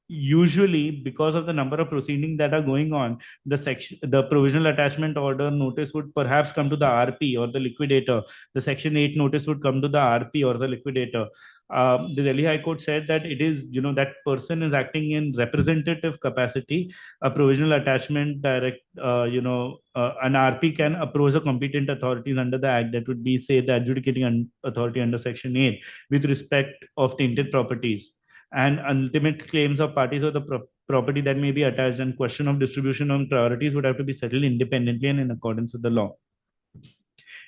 usually, because of the number of proceedings that are going on, the provisional attachment order notice would perhaps come to the RP or the liquidator. The Section 8 notice would come to the RP or the liquidator. The Delhi High Court said that it is, that person is acting in representative capacity. A provisional attachment an RP can approach the competent authorities under the Act, that would be, say, the adjudicating authority under Section 8, with respect of tainted properties and ultimate claims of parties or the property that may be attached, and question of distribution on priorities would have to be settled independently and in accordance with the law.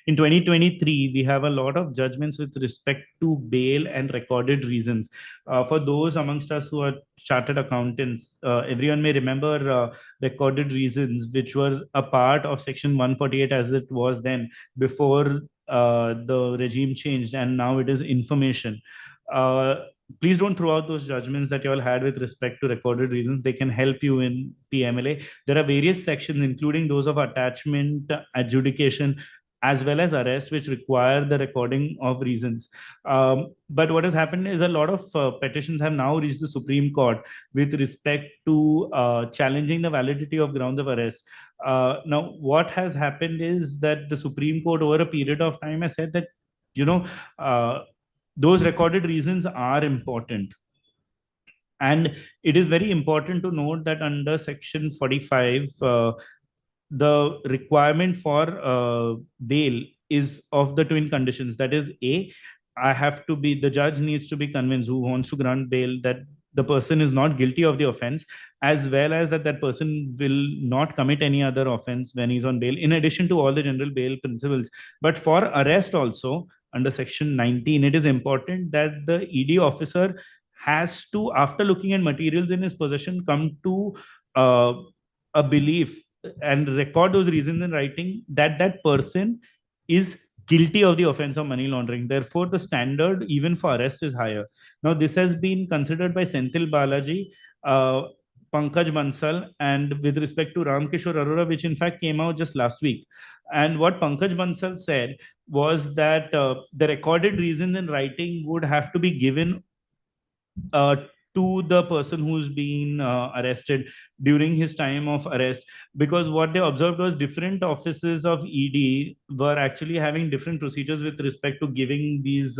In 2023, we have a lot of judgments with respect to bail and recorded reasons. For those amongst us who are chartered accountants, everyone may remember recorded reasons, which were a part of Section 148 as it was then, before the regime changed, and now it is information. Please don't throw out those judgments that you all had with respect to recorded reasons. They can help you in PMLA. There are various sections, including those of attachment, adjudication, as well as arrest, which require the recording of reasons. But what has happened is, a lot of petitions have now reached the Supreme Court with respect to challenging the validity of grounds of arrest. Now, what has happened is that the Supreme Court, over a period of time, has said that, those recorded reasons are important. And it is very important to note that under Section 45, the requirement for bail is of the twin conditions. That is, the judge needs to be convinced, who wants to grant bail, that the person is not guilty of the offense, as well as that person will not commit any other offense when he's on bail, in addition to all the general bail principles. But for arrest also, under Section 19, it is important that the ED officer has to, after looking at materials in his possession, come to a belief and record those reasons in writing that that person is guilty of the offense of money laundering. Therefore, the standard even for arrest is higher. Now, this has been considered by Senthil, Balaji, Pankaj, Bansal, and with respect to Kishore, Arora, which in fact came out just last week. And what Pankaj Bansal said was that the recorded reasons in writing would have to be given to to the person who's been arrested during his time of arrest, because what they observed was different offices of ED were actually having different procedures with respect to giving these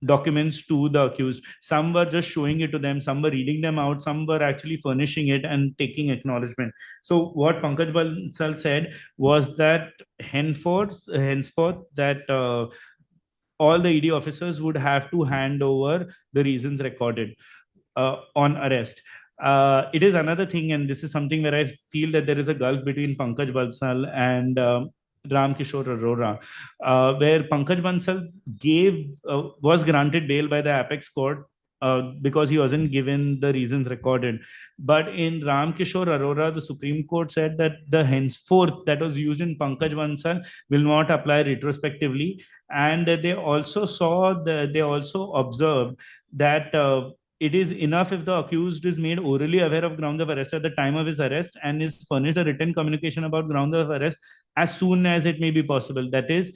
documents to the accused. Some were just showing it to them, some were reading them out, some were actually furnishing it and taking acknowledgement. So what Pankaj Bansal said was that henceforth that all the ED officers would have to hand over the reasons recorded on arrest. It is another thing, and this is something where I feel that there is a gulf between Pankaj Bansal and Ram Kishore Arora, where Pankaj Bansal was granted bail by the apex court because he wasn't given the reasons recorded. But in Ram Kishore Arora, the Supreme Court said that the henceforth that was used in Pankaj Bansal will not apply retrospectively, and they also observed that it is enough if the accused is made orally aware of grounds of arrest at the time of his arrest and is furnished a written communication about grounds of arrest as soon as it may be possible. That is,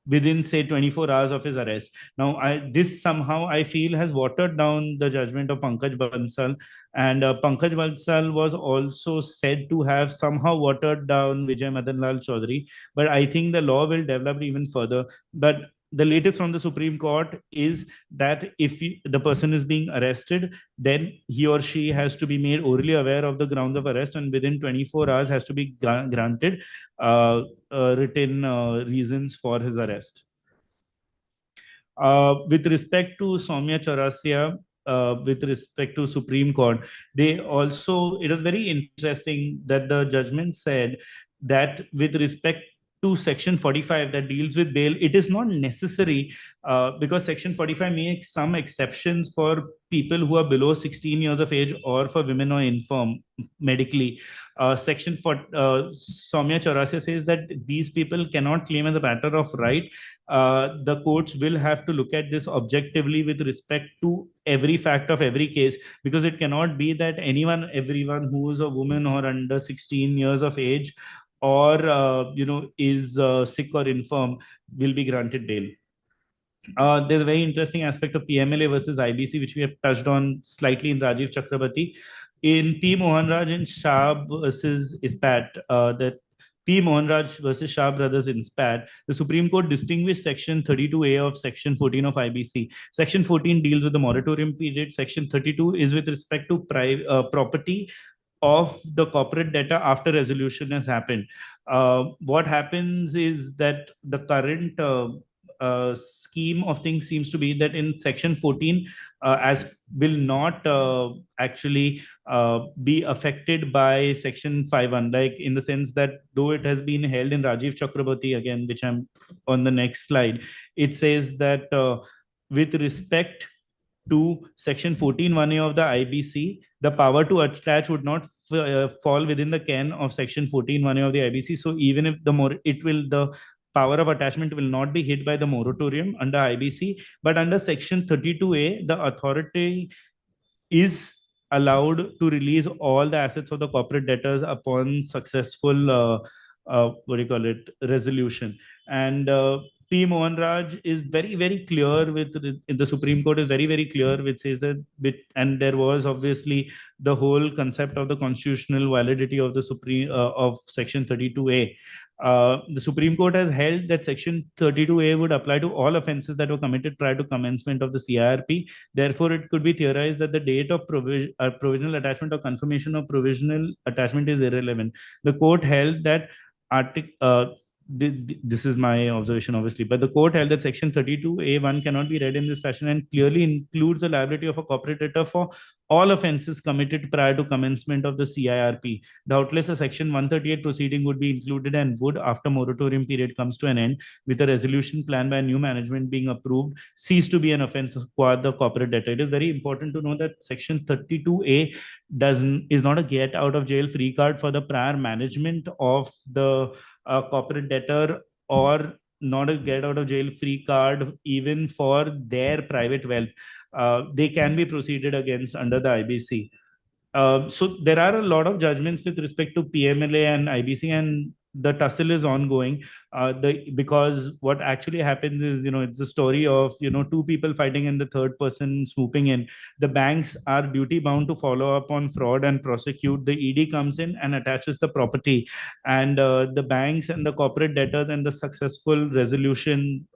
within say 24 hours of his arrest. Now, this somehow I feel has watered down the judgment of Pankaj Bansal, and Pankaj Bansal was also said to have somehow watered down Vijay Mandanlal Choudhary. But I think the law will develop even further. But the latest from the Supreme Court is that if the person is being arrested, then he or she has to be made orally aware of the grounds of arrest, and within 24 hours has to be granted written reasons for his arrest. With respect to Saumya Chaurasia, with respect to Supreme Court, it was very interesting that the judgment said that with respect to Section 45 that deals with bail, it is not necessary because Section 45 makes some exceptions for people who are below 16 years of age or for women or infirm medically. Section Saumya Chaurasia says that these people cannot claim as a matter of right. The courts will have to look at this objectively with respect to every fact of every case, because it cannot be that everyone who is a woman or under 16 years of age or is sick or infirm will be granted bail. There's a very interesting aspect of PMLA versus IBC, which we have touched on slightly in Rajiv Chakraborty. In P. Mohanraj and Shah versus ISPAT, that P. Mohanraj versus Shah brothers in SPAT, the Supreme Court distinguished Section 32A of Section 14 of IBC. Section 14 deals with the moratorium period. Section 32 is with respect to property of the corporate debtor after resolution has happened. What happens is that the current scheme of things seems to be that in Section 14, as will not actually be affected by Section 5.1, like in the sense that though it has been held in Rajiv Chakraborty, again, which I'm on the next slide, it says that with respect to Section 14(1)(a) of the IBC, the power to attach would not fall within the ken of Section 14(1)(a) of the IBC. So even if the power of attachment will not be hit by the moratorium under IBC, but under Section 32A, the authority is allowed to release all the assets of the corporate debtors upon successful resolution. And P. Mohan Raj is very, very clear the Supreme Court is very, very clear, which says that, and there was obviously the whole concept of the constitutional validity of the of Section 32A. The Supreme Court has held that Section 32A would apply to all offences that were committed prior to commencement of the CIRP. Therefore, it could be theorized that the date of provisional attachment or confirmation of provisional attachment is irrelevant. The court held that this is my observation, obviously, but the court held that Section 32A(1) cannot be read in this fashion and clearly includes the liability of a corporate debtor for all offences committed prior to commencement of the CIRP. Doubtless, a Section 138 proceeding would be included and would, after moratorium period comes to an end, with a resolution plan by new management being approved, cease to be an offence acquired the corporate debtor. It is very important to know that Section 32A is not a get out of jail free card for the prior management of the corporate debtor, or not a get out of jail free card even for their private wealth. They can be proceeded against under the IBC. So there are a lot of judgments with respect to PMLA and IBC, and the tussle is ongoing. Because what actually happens is, it's a story of, two people fighting and the third person swooping in. The banks are duty bound to follow up on fraud and prosecute. The ED comes in and attaches the property, and the banks and the corporate debtors and the successful resolution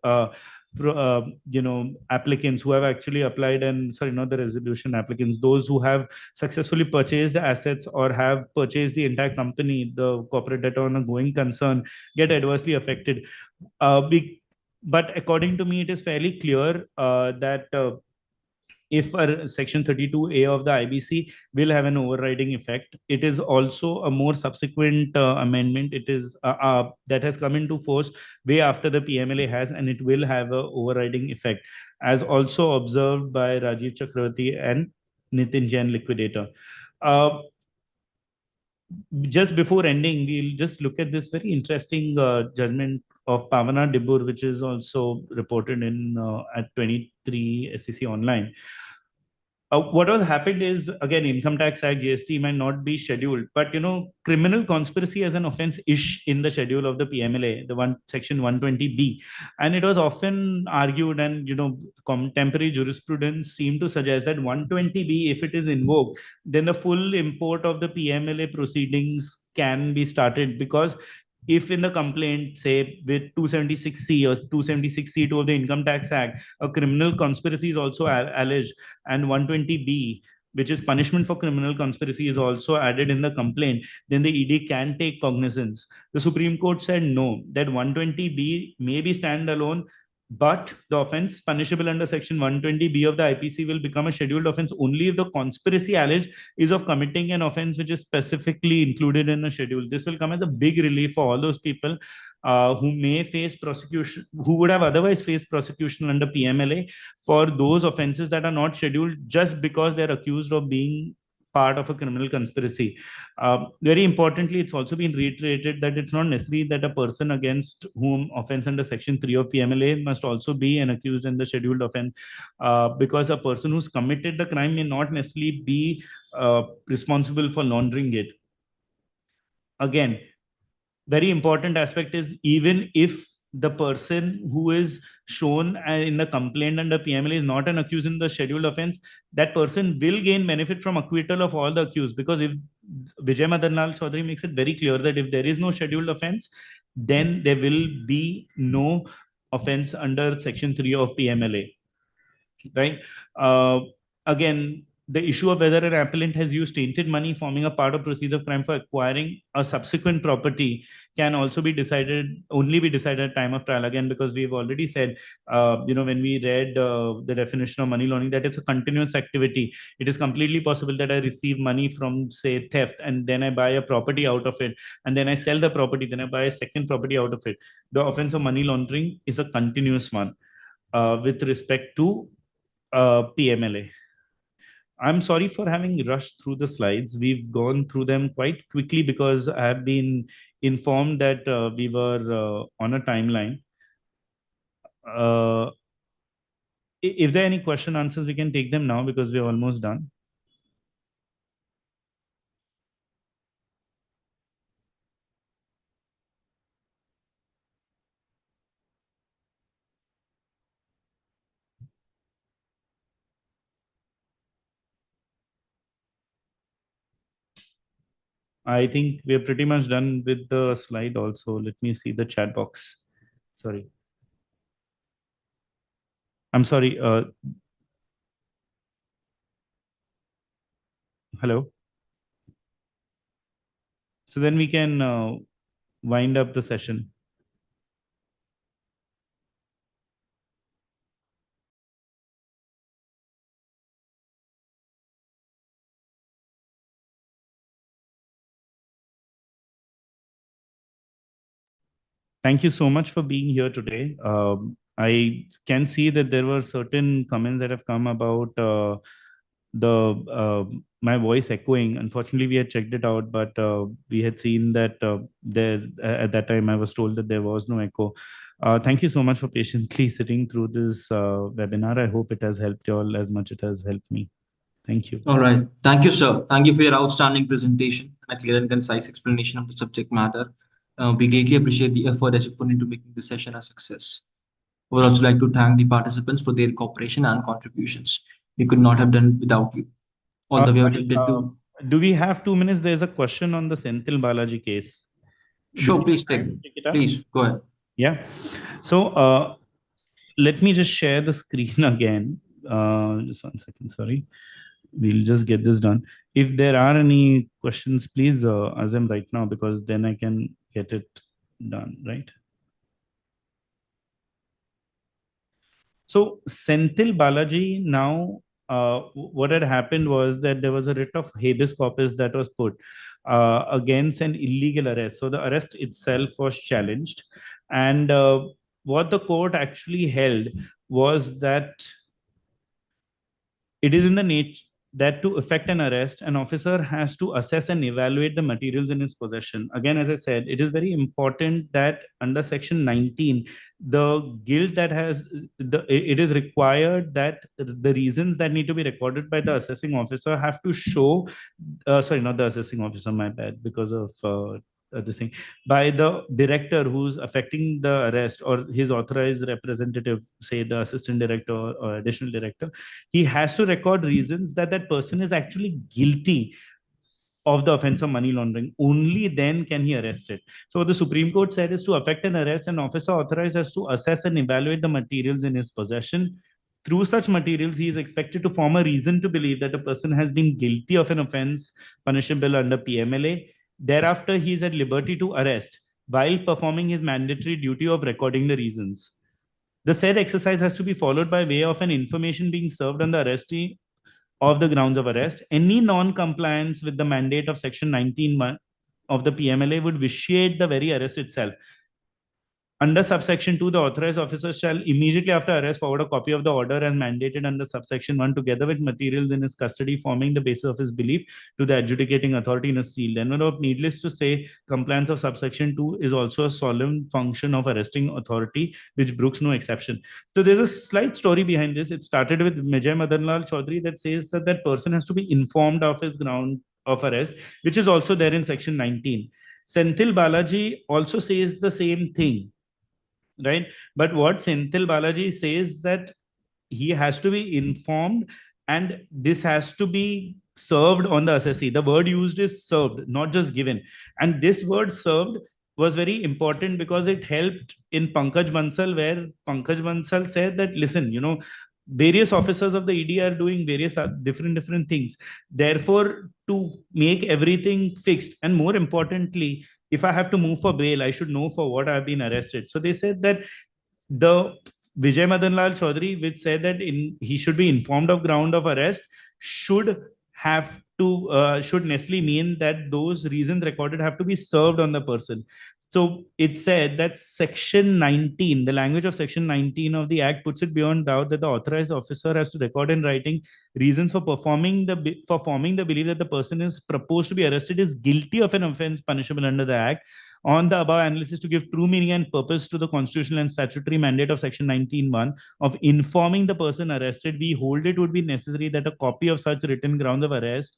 applicants who have actually applied, and sorry, not the resolution applicants, those who have successfully purchased assets or have purchased the entire company, the corporate debtor on a going concern, get adversely affected. But according to me, it is fairly clear that if a section 32A of the IBC will have an overriding effect. It is also a more subsequent amendment. It is that has come into force way after the PMLA has, and it will have a overriding effect, as also observed by Rajiv Chakraborty and Nitin Jain liquidator. Just before ending, we'll just look at this very interesting judgment of Pavana Dibbur, which is also reported in at 23 SEC Online. What has happened is, again, Income Tax Act, GST might not be scheduled, but criminal conspiracy as an offense is in the schedule of the PMLA, the section 120B, and it was often argued, and contemporary jurisprudence seemed to suggest that 120B, if it is invoked, then the full import of the PMLA proceedings can be started, because if in the complaint, say with 276C or 276C2 of the Income Tax Act, a criminal conspiracy is also alleged, and 120B, which is punishment for criminal conspiracy, is also added in the complaint, then the ED can take cognizance. The Supreme Court said no, that 120B may be standalone, but the offense punishable under section 120B of the IPC will become a scheduled offense only if the conspiracy alleged is of committing an offense which is specifically included in a schedule. This will come as a big relief for all those people who may face prosecution, who would have otherwise faced prosecution under PMLA for those offenses that are not scheduled just because they're accused of being part of a criminal conspiracy. Very importantly, it's also been reiterated that it's not necessary that a person against whom offense under section 3 of PMLA must also be an accused in the scheduled offense, because a person who's committed the crime may not necessarily be responsible for laundering it. Again, very important aspect is, even if the person who is shown in the complaint under PMLA is not an accused in the scheduled offense, that person will gain benefit from acquittal of all the accused, because if Vijay Mandanlal Choudhary makes it very clear that if there is no scheduled offense, then there will be no offense under section 3 of PMLA, right? Again, the issue of whether an appellant has used tainted money forming a part of proceeds of crime for acquiring a subsequent property can also be decided, only be decided at time of trial, again, because we've already said, when we read the definition of money laundering, that it's a continuous activity. It is completely possible that I receive money from, say, theft, and then I buy a property out of it, and then I sell the property, then I buy a second property out of it. The offense of money laundering is a continuous one with respect to PMLA. I'm sorry for having rushed through the slides. We've gone through them quite quickly because I have been informed that we were on a timeline. If there are any question answers, we can take them now because we're almost done. I think we're pretty much done with the slide also. Let me see the chat box. Sorry. I'm sorry. Hello. So then we can wind up the session. Thank you so much for being here today. I can see that there were certain comments that have come about my voice echoing. Unfortunately, we had checked it out, but we had seen that there at that time I was told that there was no echo. Thank you so much for patiently sitting through this webinar. I hope it has helped you all as much as it has helped me. Thank you. All right. Thank you, sir. Thank you for your outstanding presentation and a clear and concise explanation of the subject matter. We greatly appreciate the effort that you put into making this session a success. We would also like to thank the participants for their cooperation and contributions. We could not have done it without you. Although we have attempted to. Do we have 2 minutes? There's a question on the Senthil Balaji case. Sure, please take it. Please go ahead. Yeah. So let me just share the screen again. Just 1 second. Sorry. We'll just get this done. If there are any questions, please ask them right now, because then I can get it done, right? So Senthil Balaji, now what had happened was that there was a writ of habeas corpus that was put against an illegal arrest. So the arrest itself was challenged. And what the court actually held was that it is in the nature that to effect an arrest, an officer has to assess and evaluate the materials in his possession. Again, as I said, it is very important that under Section 19, the guilt that it is required that the reasons that need to be recorded by the assessing officer have to show, sorry, not the assessing officer, my bad, because of this thing, by the director who's affecting the arrest, or his authorized representative, say the assistant director or additional director. He has to record reasons that that person is actually guilty of the offense of money laundering. Only then can he arrest it. So what the Supreme Court said is, to effect an arrest, an officer authorized has to assess and evaluate the materials in his possession. Through such materials, he is expected to form a reason to believe that a person has been guilty of an offense punishable under PMLA. Thereafter, he is at liberty to arrest while performing his mandatory duty of recording the reasons. The said exercise has to be followed by way of an information being served on the arrestee of the grounds of arrest. Any non-compliance with the mandate of Section 19 of the PMLA would vitiate the very arrest itself. Under subsection 2, the authorized officer shall immediately after arrest forward a copy of the order as mandated under subsection 1, together with materials in his custody forming the basis of his belief, to the adjudicating authority in a sealed envelope. Needless to say, compliance of subsection 2 is also a solemn function of arresting authority, which brooks no exception. So there's a slight story behind this. It started with Vijay Mandanlal Choudhary, that says that that person has to be informed of his ground of arrest, which is also there in section 19. Senthil Balaji also says the same thing, right? But what Senthil Balaji says, that he has to be informed, and this has to be served on the assessee. The word used is served, not just given. And this word served was very important because it helped in Pankaj Bansal, where Pankaj Bansal said that, listen, various officers of the ED are doing various different things. Therefore, to make everything fixed, and more importantly, if I have to move for bail, I should know for what I've been arrested. So they said that the Vijay Mandanlal Choudhary, which said that he should be informed of ground of arrest, should necessarily mean that those reasons recorded have to be served on the person. So it said that section 19, the language of section 19 of the act, puts it beyond doubt that the authorized officer has to record in writing reasons for forming the belief that the person is proposed to be arrested is guilty of an offense punishable under the act. On the above analysis, to give true meaning and purpose to the constitutional and statutory mandate of section 19(1) of informing the person arrested, we hold it would be necessary that a copy of such written grounds of arrest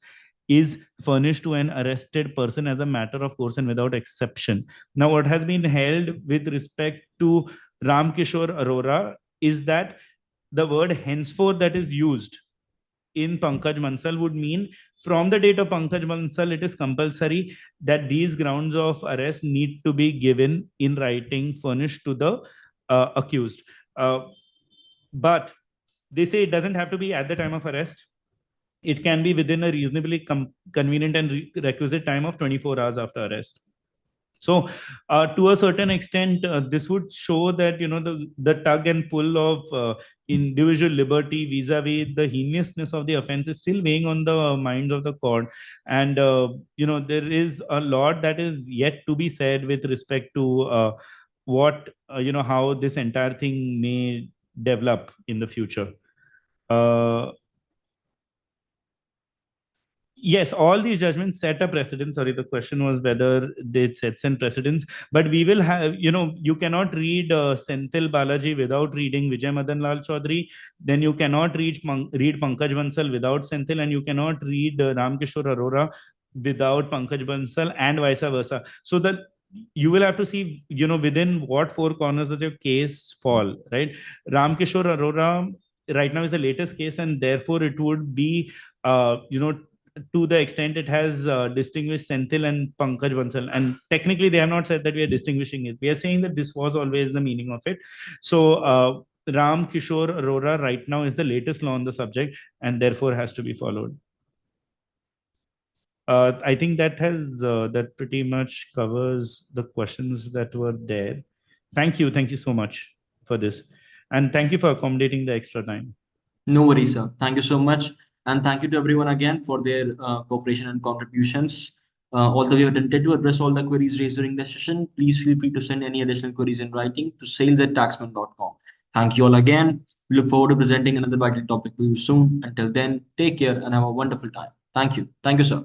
is furnished to an arrested person as a matter of course and without exception. Now, what has been held with respect to Kishore Arora is that the word henceforth that is used in Pankaj Bansal would mean, from the date of Pankaj Bansal, it is compulsory that these grounds of arrest need to be given in writing, furnished to the accused. But they say it doesn't have to be at the time of arrest. It can be within a reasonably convenient and requisite time of 24 hours after arrest. So to a certain extent, this would show that, the tug and pull of individual liberty vis-a-vis the heinousness of the offense is still weighing on the minds of the court. And, there is a lot that is yet to be said with respect to how this entire thing may develop in the future. Yes, all these judgments set a precedent. Sorry, the question was whether it sets in precedents. But we will have, you cannot read Senthil Balaji without reading Vijay Mandanlal Choudhary. Then you cannot read Pankaj Bansal without Senthil, and you cannot read Kishore Arora without Pankaj Bansal, and vice versa. So you will have to see, within what four corners does your case fall, right? Ram Kishore Arora right now is the latest case, and therefore it would be, to the extent it has distinguished Senthil and Pankaj Bansal. And technically, they have not said that we are distinguishing it. We are saying that this was always the meaning of it. So Ram Kishore Arora right now is the latest law on the subject, and therefore has to be followed. I think that pretty much covers the questions that were there. Thank you so much for this, and thank you for accommodating the extra time. No worries, sir. Thank you so much. And thank you to everyone again for their cooperation and contributions. Although we have attempted to address all the queries raised during the session, please feel free to send any additional queries in writing to sales@taxmann.com. Thank you all again. We look forward to presenting another vital topic to you soon. Until then, take care and have a wonderful time. Thank you. Thank you, sir.